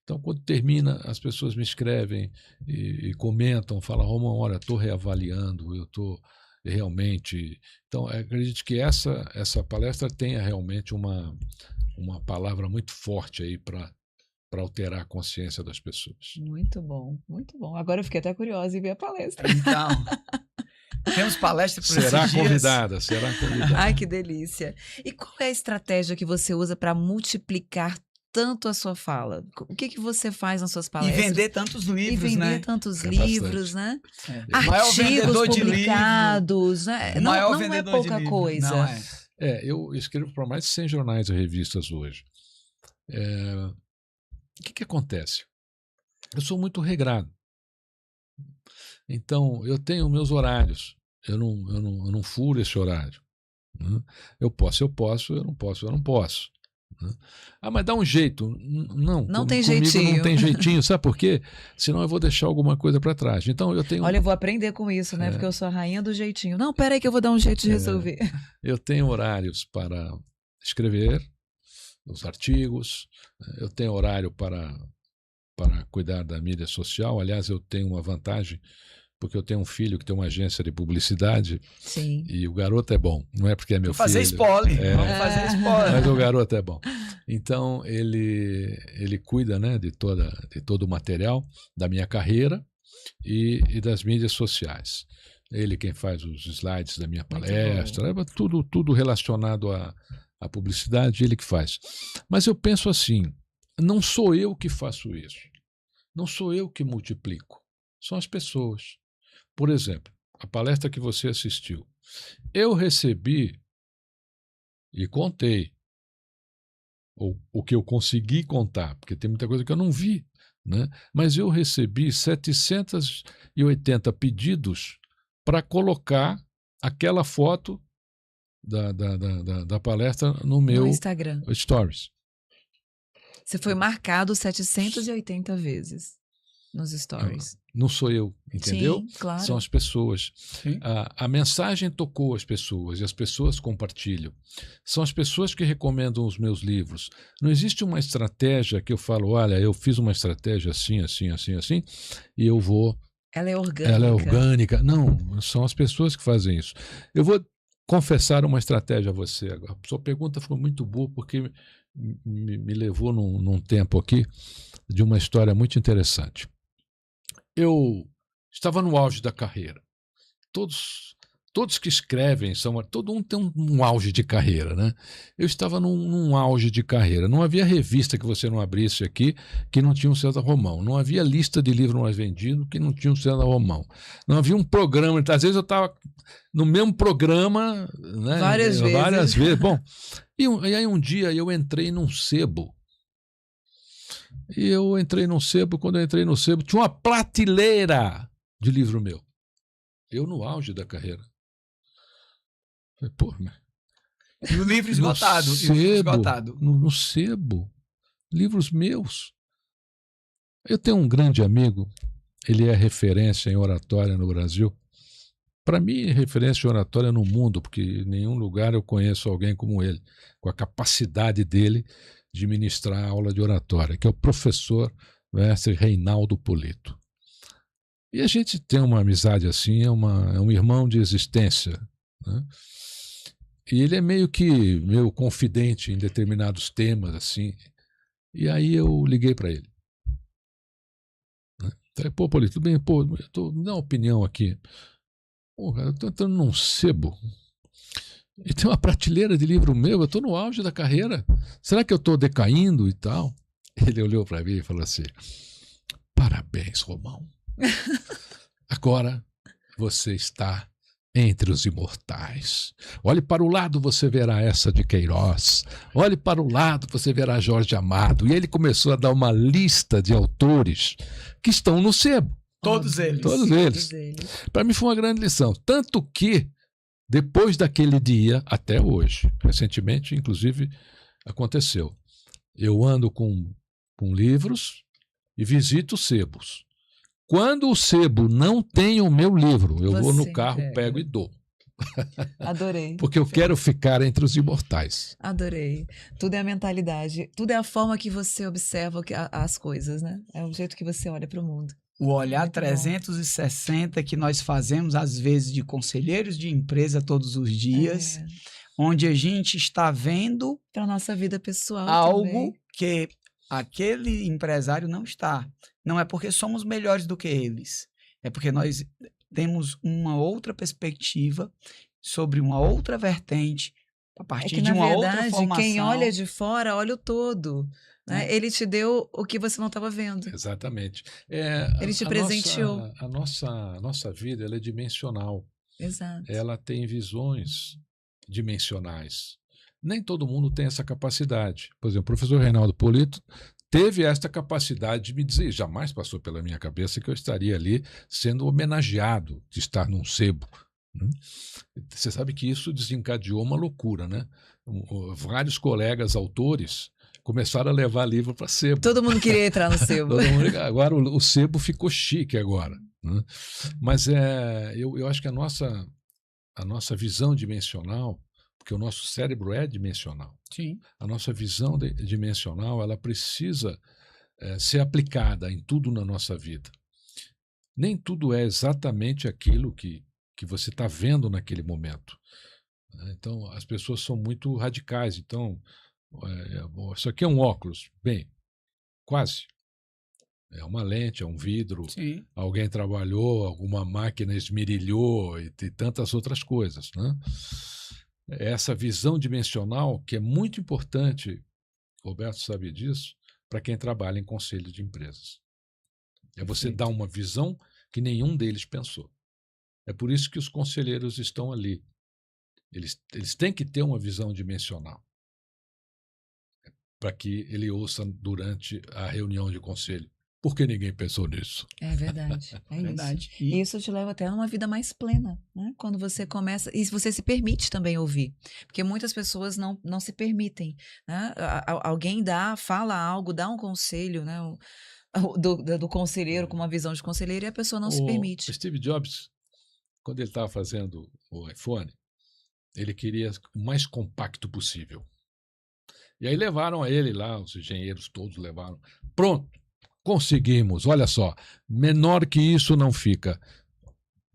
Então, quando termina, as pessoas me escrevem e comentam, falam, Romão, olha, estou reavaliando, eu estou realmente... Então, acredito que essa palestra tenha realmente uma palavra muito forte aí para alterar a consciência das pessoas. Muito bom, muito bom. Agora eu fiquei até curiosa em ver a palestra. Então, temos palestra por será convidada. Ai, que delícia. E qual é a estratégia que você usa para multiplicar tanto a sua fala? O que você faz nas suas palestras? E vender tantos livros, né? E vender tantos livros, né? Artigos publicados, né? Não é pouca coisa. Não é. Eu escrevo para mais de 100 jornais e revistas hoje. O que acontece? Eu sou muito regrado. Então, eu tenho meus horários. Eu não furo esse horário. Né? Eu posso, eu não posso. Né? Ah, mas dá um jeito. Não tem comigo jeitinho. não tem jeitinho. Sabe por quê? Senão eu vou deixar alguma coisa para trás. Então, eu tenho... Olha, eu vou aprender com isso, né? Porque eu sou a rainha do jeitinho. Não, peraí que eu vou dar um jeito de resolver. Eu tenho horários para escrever os artigos, eu tenho horário para cuidar da mídia social. Aliás, eu tenho uma vantagem, porque eu tenho um filho que tem uma agência de publicidade. Sim. E o garoto é bom. Não é porque é meu filho. Vamos fazer spoiler. Mas o garoto é bom. Então, ele cuida, né, de todo o material da minha carreira e das mídias sociais. Ele quem faz os slides da minha palestra, tudo relacionado à publicidade, ele que faz. Mas eu penso assim, não sou eu que faço isso. Não sou eu que multiplico. São as pessoas. Por exemplo, a palestra que você assistiu. Eu recebi e contei o que eu consegui contar, porque tem muita coisa que eu não vi, né? Mas eu recebi 780 pedidos para colocar aquela foto da palestra no meu Instagram. Stories. Você foi marcado 780 vezes nos stories. Não sou eu, entendeu? Sim, claro. São as pessoas. A mensagem tocou as pessoas e as pessoas compartilham. São as pessoas que recomendam os meus livros. Não existe uma estratégia que eu falo, olha, eu fiz uma estratégia assim, e eu vou... Ela é orgânica. Ela é orgânica. Não, são as pessoas que fazem isso. Eu vou confessar uma estratégia a você agora. A sua pergunta foi muito boa, porque me levou num tempo aqui de uma história muito interessante. Eu estava no auge da carreira. Todos que escrevem, todo um tem um auge de carreira, né? Eu estava num auge de carreira. Não havia revista que você não abrisse aqui que não tinha um César Romão. Não havia lista de livros mais vendidos que não tinha um César Romão. Não havia um programa. Às vezes eu estava no mesmo programa, né? Várias vezes. Bom, e aí um dia eu entrei num sebo. Quando eu entrei no sebo, tinha uma prateleira de livro meu. Eu no auge da carreira. Falei, pô, e o livro esgotado. No sebo. Livros meus. Eu tenho um grande amigo, ele é referência em oratória no Brasil. Para mim, é referência em oratória no mundo, porque em nenhum lugar eu conheço alguém como ele, com a capacidade dele de ministrar aula de oratória, que é o professor mestre Reinaldo Polito. E a gente tem uma amizade assim, é um irmão de existência, né? E ele é meio que meu confidente em determinados temas, assim. E aí eu liguei para ele. Né? Falei, pô, Polito, tudo bem? Pô, me dá uma opinião aqui. Pô, cara, eu estou entrando num sebo e tem uma prateleira de livro meu, eu estou no auge da carreira. Será que eu estou decaindo e tal? Ele olhou para mim e falou assim, parabéns, Romão. Agora você está entre os imortais. Olhe para o lado, você verá essa de Queiroz. Olhe para o lado, você verá Jorge Amado. E ele começou a dar uma lista de autores que estão no sebo. Todos eles. Todos eles. Para mim foi uma grande lição. Tanto que, depois daquele dia, até hoje, recentemente, inclusive, aconteceu. Eu ando com livros e visito sebos. Quando o sebo não tem o meu livro, eu vou no carro, pego e dou. Adorei. Porque eu quero ficar entre os imortais. Adorei. Tudo é a mentalidade. Tudo é a forma que você observa as coisas, né? É o jeito que você olha para o mundo. O olhar 360 que nós fazemos, às vezes, de conselheiros de empresa todos os dias, onde a gente está vendo para a nossa vida pessoal algo também. Que aquele empresário não está. Não é porque somos melhores do que eles. É porque nós temos uma outra perspectiva sobre uma outra vertente, a partir de uma outra formação. Quem olha de fora, olha o todo. Né? Ele te deu o que você não estava vendo. Exatamente. Ele te presenteou. A nossa vida ela é dimensional. Exato. Ela tem visões dimensionais. Nem todo mundo tem essa capacidade. Por exemplo, o professor Reinaldo Polito teve esta capacidade de me dizer, jamais passou pela minha cabeça que eu estaria ali sendo homenageado de estar num sebo. Né? Você sabe que isso desencadeou uma loucura, né? Vários colegas autores começaram a levar livro para sebo. Todo mundo queria entrar no sebo. Agora o sebo ficou chique agora. Né? Mas eu acho que a nossa visão dimensional, porque o nosso cérebro é dimensional. Sim. A nossa visão dimensional, ela precisa ser aplicada em tudo na nossa vida. Nem tudo é exatamente aquilo que você está vendo naquele momento. Então, as pessoas são muito radicais. Então, isso aqui é um óculos. Bem, quase. É uma lente, é um vidro. Sim. Alguém trabalhou, alguma máquina esmerilhou e tantas outras coisas, né? Essa visão dimensional que é muito importante, Roberto sabe disso, para quem trabalha em conselho de empresas. É você dar uma visão que nenhum deles pensou. É por isso que os conselheiros estão ali. Eles têm que ter uma visão dimensional para que ele ouça durante a reunião de conselho. Por que ninguém pensou nisso? É verdade. É verdade. Isso. E isso te leva até a uma vida mais plena, né? Quando você começa... E você se permite também ouvir. Porque muitas pessoas não se permitem. Né? Alguém fala algo, dá um conselho, né? Do conselheiro com uma visão de conselheiro e a pessoa não se permite. O Steve Jobs, quando ele estava fazendo o iPhone, ele queria o mais compacto possível. E aí levaram a ele lá, os engenheiros todos levaram. Pronto, conseguimos, olha só, menor que isso não fica.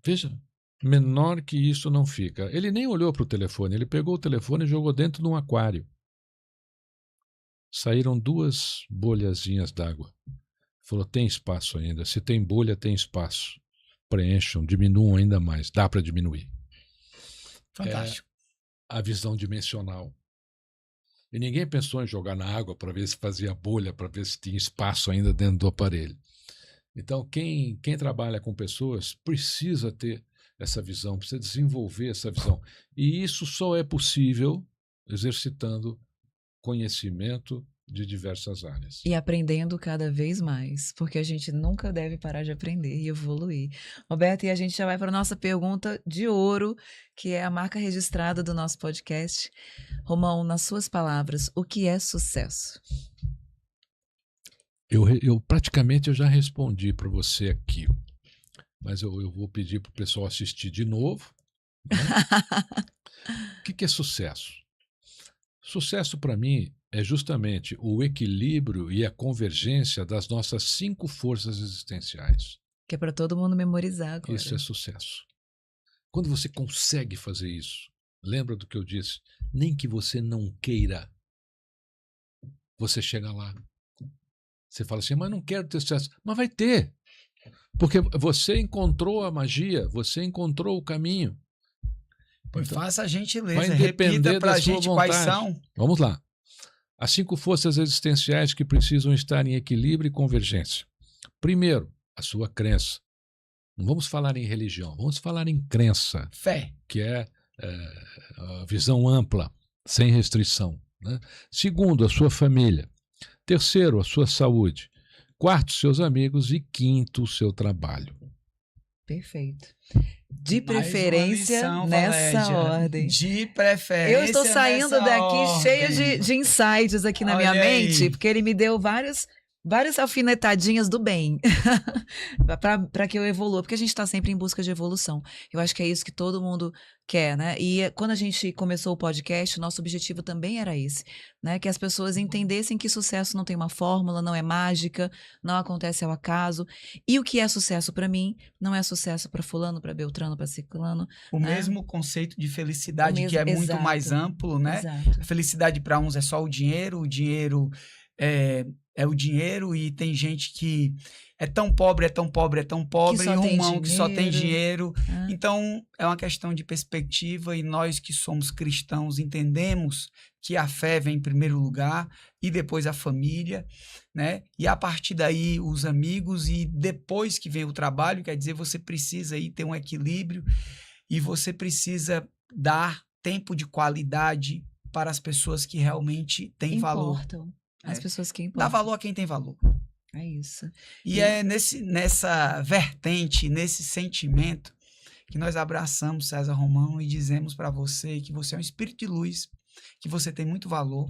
Veja, menor que isso não fica. Ele nem olhou para o telefone, ele pegou o telefone e jogou dentro de um aquário. Saíram 2 bolhazinhas d'água. Falou, tem espaço ainda, se tem bolha, tem espaço. Preencham, diminuam ainda mais, dá para diminuir. Fantástico. A visão dimensional. E ninguém pensou em jogar na água para ver se fazia bolha, para ver se tinha espaço ainda dentro do aparelho. Então, quem trabalha com pessoas precisa ter essa visão, precisa desenvolver essa visão. E isso só é possível exercitando conhecimento de diversas áreas. E aprendendo cada vez mais, porque a gente nunca deve parar de aprender e evoluir. Roberto, e a gente já vai para a nossa pergunta de ouro, que é a marca registrada do nosso podcast. Romão, nas suas palavras, o que é sucesso? Eu praticamente já respondi para você aqui, mas eu vou pedir para o pessoal assistir de novo. Né? O que é sucesso? Sucesso, para mim, é justamente o equilíbrio e a convergência das nossas 5 forças existenciais. Que é para todo mundo memorizar agora. Isso é sucesso. Quando você consegue fazer isso, lembra do que eu disse, nem que você não queira, você chega lá. Você fala assim, mas não quero ter sucesso. Mas vai ter. Porque você encontrou a magia, você encontrou o caminho. Pois então, faça a gentileza, vai depender para a gente vontade. Quais são. Vamos lá. As 5 forças existenciais que precisam estar em equilíbrio e convergência. Primeiro, a sua crença. Não vamos falar em religião, vamos falar em crença. Fé. Que é a visão ampla, sem restrição. Né? Segundo, a sua família. Terceiro, a sua saúde. Quarto, seus amigos. E quinto, o seu trabalho. Perfeito. De preferência, lição, nessa Valéria. Ordem. De preferência. Eu estou saindo daqui cheia de insights aqui na minha mente, porque ele me deu várias alfinetadinhas do bem para que eu evolua, porque a gente está sempre em busca de evolução. Eu acho que é isso que todo mundo quer, né? E quando a gente começou o podcast, o nosso objetivo também era esse, né? Que as pessoas entendessem que sucesso não tem uma fórmula, não é mágica, não acontece ao acaso. E o que é sucesso para mim não é sucesso para fulano, para Beltrano, para ciclano. O mesmo conceito de felicidade que é muito mais amplo, né? Exato. A felicidade para uns é só o dinheiro é o dinheiro, e tem gente que é tão pobre, e Romão que só tem dinheiro. Então, é uma questão de perspectiva, e nós que somos cristãos entendemos que a fé vem em primeiro lugar e depois a família, né? E a partir daí os amigos, e depois que vem o trabalho. Quer dizer, você precisa aí ter um equilíbrio e você precisa dar tempo de qualidade para as pessoas que realmente têm valor. As pessoas que Dá importam. valor a quem tem valor. É isso. E é nessa vertente, nesse sentimento, que nós abraçamos César Romão e dizemos para você que você é um espírito de luz, que você tem muito valor,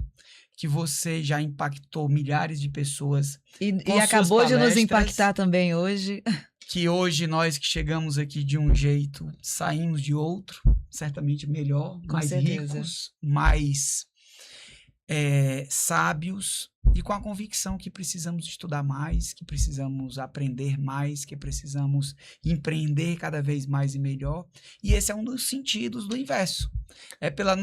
que você já impactou milhares de pessoas. E com suas acabou de nos palestras, impactar também hoje. que hoje nós que chegamos aqui de um jeito, saímos de outro, certamente melhor, Com mais certeza. ricos, mais sábios e com a convicção que precisamos estudar mais, que precisamos aprender mais, que precisamos empreender cada vez mais e melhor. E esse é um dos sentidos do inverso. É pelo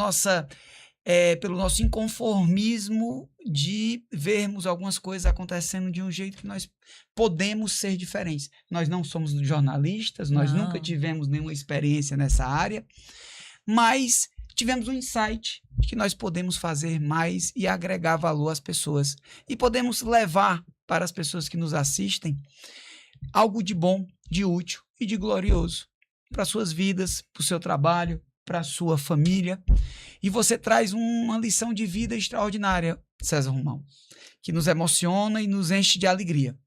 nosso inconformismo de vermos algumas coisas acontecendo de um jeito que nós podemos ser diferentes. Nós não somos jornalistas, nós Não. nunca tivemos nenhuma experiência nessa área, mas tivemos um insight de que nós podemos fazer mais e agregar valor às pessoas. E podemos levar para as pessoas que nos assistem algo de bom, de útil e de glorioso para suas vidas, para o seu trabalho, para a sua família. E você traz uma lição de vida extraordinária, César Romão, que nos emociona e nos enche de alegria.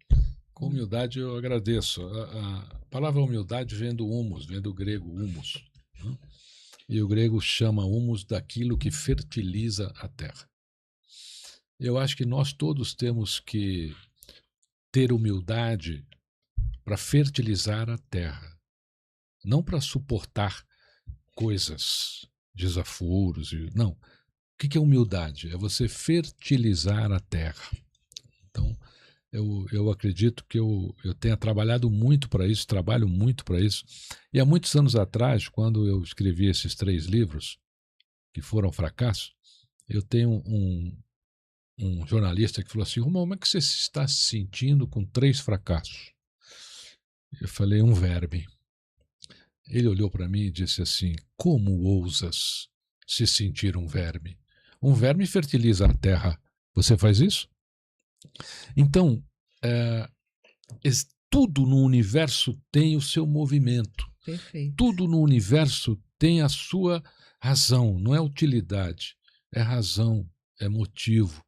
Com humildade eu agradeço. A palavra humildade vem do humus, vem do grego humus, né? E o grego chama humus daquilo que fertiliza a terra. Eu acho que nós todos temos que ter humildade para fertilizar a terra, não para suportar coisas, desaforos. Não. O que é humildade? É você fertilizar a terra. Então, eu acredito que eu tenha trabalhado muito para isso, trabalho muito para isso. E há muitos anos atrás, quando eu escrevi esses 3 livros, que foram fracasso, eu tenho um jornalista que falou assim: Romão, como é que você está se sentindo com 3 fracassos? Eu falei: um verme. Ele olhou para mim e disse assim: como ousas se sentir um verme? Um verme fertiliza a terra. Você faz isso? Então, tudo no universo tem o seu movimento. Perfeito. Tudo no universo tem a sua razão. Não é utilidade, é razão, é motivo.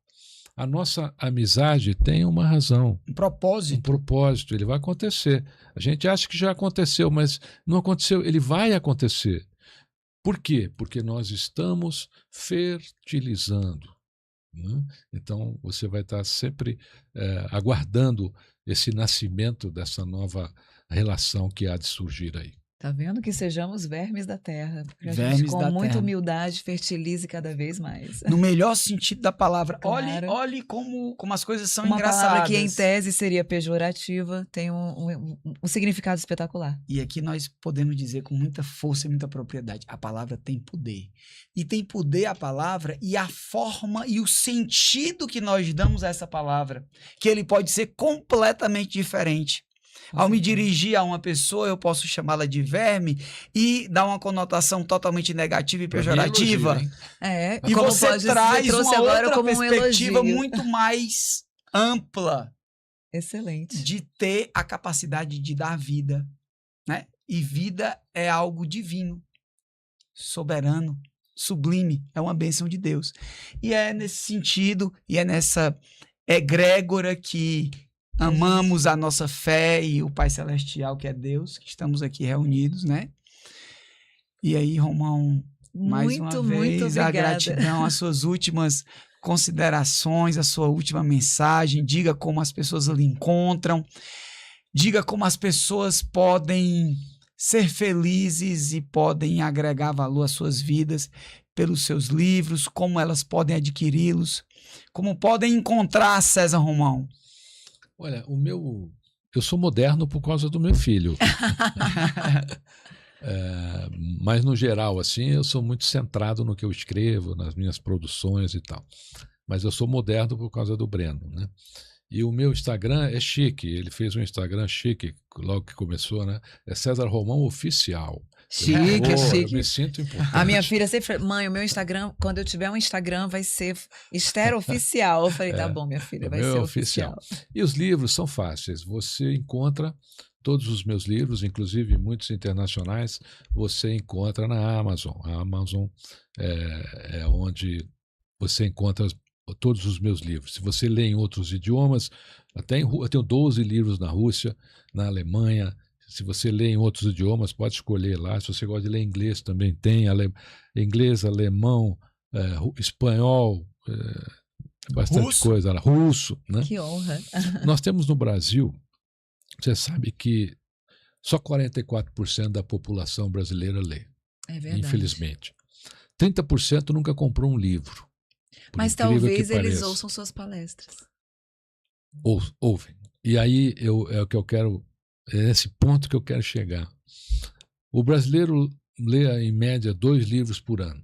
A nossa amizade tem uma razão. Um propósito. Um propósito, ele vai acontecer. A gente acha que já aconteceu, mas não aconteceu, ele vai acontecer. Por quê? Porque nós estamos fertilizando, né? Então, você vai estar sempre aguardando esse nascimento dessa nova relação que há de surgir aí. Tá vendo? Que sejamos vermes da terra. Que a Vermes gente, com da muita terra. humildade, fertilize cada vez mais. No melhor sentido da palavra. Claro. Olhe como as coisas são Uma engraçadas. palavra que em tese seria pejorativa, tem um significado espetacular. E aqui nós podemos dizer com muita força e muita propriedade: a palavra tem poder. E tem poder a palavra e a forma e o sentido que nós damos a essa palavra, que ele pode ser completamente diferente. Ao me dirigir a uma pessoa, eu posso chamá-la de verme e dar uma conotação totalmente negativa e pejorativa. Elogio, E como você pode, traz trouxe uma agora outra como um perspectiva elogio. muito mais ampla Excelente. de ter a capacidade de dar vida, né? E vida é algo divino, soberano, sublime, é uma bênção de Deus. E é nesse sentido, e é nessa egrégora que amamos a nossa fé e o Pai Celestial, que é Deus, que estamos aqui reunidos, né? E aí, Romão, mais uma Muito vez, a obrigada. gratidão, as suas últimas considerações, a sua última mensagem. Diga como as pessoas lhe encontram, diga como as pessoas podem ser felizes e podem agregar valor às suas vidas pelos seus livros, como elas podem adquiri-los, como podem encontrar César Romão. Olha, eu sou moderno por causa do meu filho. Mas, no geral, assim, eu sou muito centrado no que eu escrevo, nas minhas produções e tal. Mas eu sou moderno por causa do Breno, né? E o meu Instagram é chique. Ele fez um Instagram chique logo que começou, né? É César Romão Oficial. Chique, Eu chique. me sinto importante. A minha filha sempre falou: mãe, o meu Instagram, quando eu tiver um Instagram, vai ser Esther Oficial. Eu falei: tá bom, minha filha, O vai meu ser é oficial. E os livros são fáceis. Você encontra todos os meus livros, inclusive muitos internacionais, você encontra na Amazon. A Amazon é onde você encontra todos os meus livros. Se você lê em outros idiomas, eu tenho 12 livros na Rússia, na Alemanha. Se você lê em outros idiomas, pode escolher lá. Se você gosta de ler inglês, também tem inglês, alemão, espanhol, bastante coisa lá. Russo, né? Que honra. Nós temos no Brasil, você sabe que só 44% da população brasileira lê. É verdade. Infelizmente. 30% nunca comprou um livro. Mas talvez eles ouçam suas palestras. Ouvem. E aí é o que eu quero, é esse ponto que eu quero chegar. O brasileiro lê, em média, 2 livros por ano.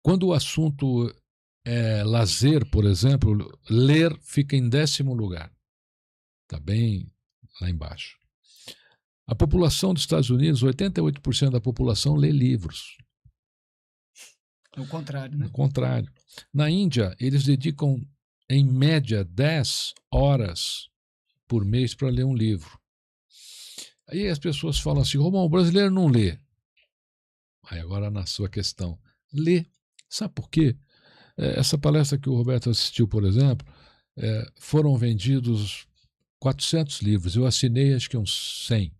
Quando o assunto é lazer, por exemplo, ler fica em 10º lugar. Está bem lá embaixo. A população dos Estados Unidos, 88% da população lê livros. É o contrário, né? O contrário. Na Índia, eles dedicam, em média, 10 horas por mês para ler um livro. Aí as pessoas falam assim, Romão, o brasileiro não lê. Aí agora na sua questão, lê. Sabe por quê? Essa palestra que o Roberto assistiu, por exemplo, foram vendidos 400 livros. Eu assinei acho que uns 100.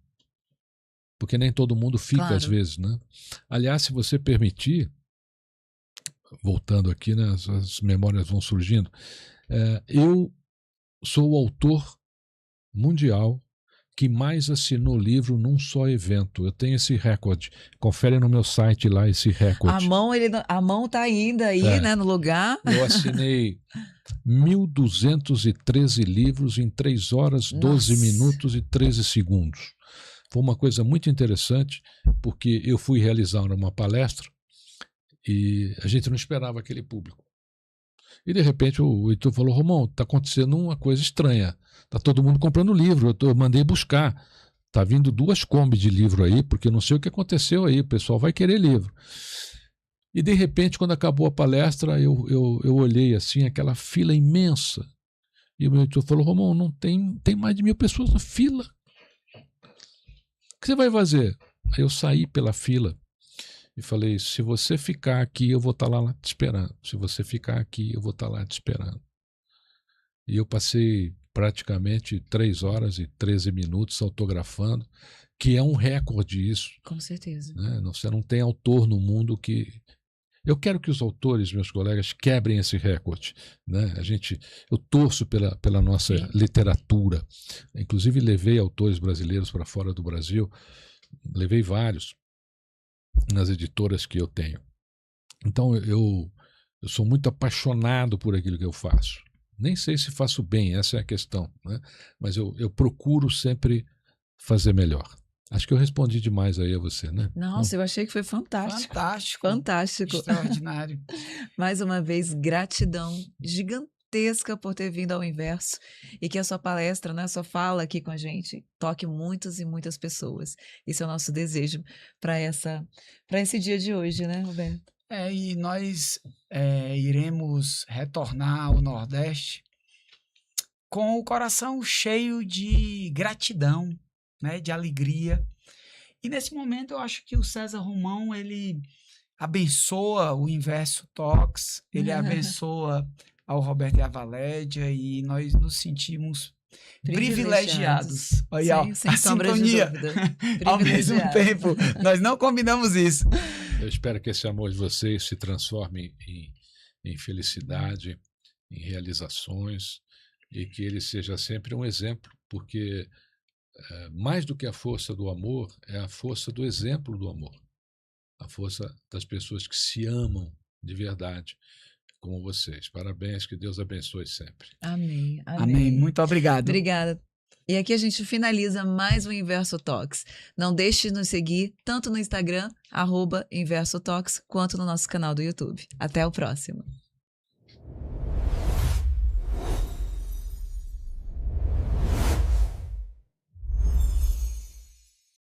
Porque nem todo mundo fica, claro, às vezes, né? Aliás, se você permitir, voltando aqui, né, as memórias vão surgindo, eu sou o autor mundial que mais assinou livro num só evento. Eu tenho esse recorde. Confere no meu site lá esse recorde. A mão tá ainda aí, né, no lugar. Eu assinei 1.213 livros em 3 horas, 12 minutos e 13 segundos. Foi uma coisa muito interessante, porque eu fui realizar uma palestra e a gente não esperava aquele público. E, de repente, o Heitor falou, Romão, está acontecendo uma coisa estranha. Está todo mundo comprando livro, eu mandei buscar. Está vindo 2 Kombi de livro aí, porque eu não sei o que aconteceu aí, o pessoal vai querer livro. E, de repente, quando acabou a palestra, eu olhei assim, aquela fila imensa. E o meu Heitor falou, Romão, não tem mais de 1.000 pessoas na fila. O que você vai fazer? Aí eu saí pela fila e falei, se você ficar aqui, eu vou estar lá te esperando. Se você ficar aqui, eu vou estar lá te esperando. E eu passei praticamente 3 horas e 13 minutos autografando, que é um recorde isso. Com certeza. Né? Você não tem autor no mundo que... Eu quero que os autores, meus colegas, quebrem esse recorde. Né? Eu torço pela nossa literatura. Inclusive, levei autores brasileiros para fora do Brasil. Levei vários nas editoras que eu tenho. Então, eu sou muito apaixonado por aquilo que eu faço. Nem sei se faço bem, essa é a questão. Né? Mas eu procuro sempre fazer melhor. Acho que eu respondi demais aí a você, né? Nossa, eu achei que foi fantástico. Fantástico. Extraordinário. Mais uma vez, gratidão gigantesca por ter vindo ao Inverso e que a sua palestra, né, a sua fala aqui com a gente toque muitas e muitas pessoas. Esse é o nosso desejo para esse dia de hoje, né, Roberto? E nós iremos retornar ao Nordeste com o coração cheio de gratidão, né, de alegria. E nesse momento eu acho que o César Romão, ele abençoa o Inverso Talks, ele abençoa ao Roberto e a Valédia, e nós nos sentimos privilegiados. Olha, sem sombra de dúvida. Ao mesmo tempo, nós não combinamos isso. Eu espero que esse amor de vocês se transforme em felicidade, em realizações, e que ele seja sempre um exemplo, porque mais do que a força do amor, é a força do exemplo do amor. A força das pessoas que se amam de verdade, como vocês. Parabéns, que Deus abençoe sempre. Amém. Amém. Muito obrigado. Obrigada. E aqui a gente finaliza mais um Inverso Talks. Não deixe de nos seguir tanto no Instagram, @Inverso Talks, quanto no nosso canal do YouTube. Até o próximo.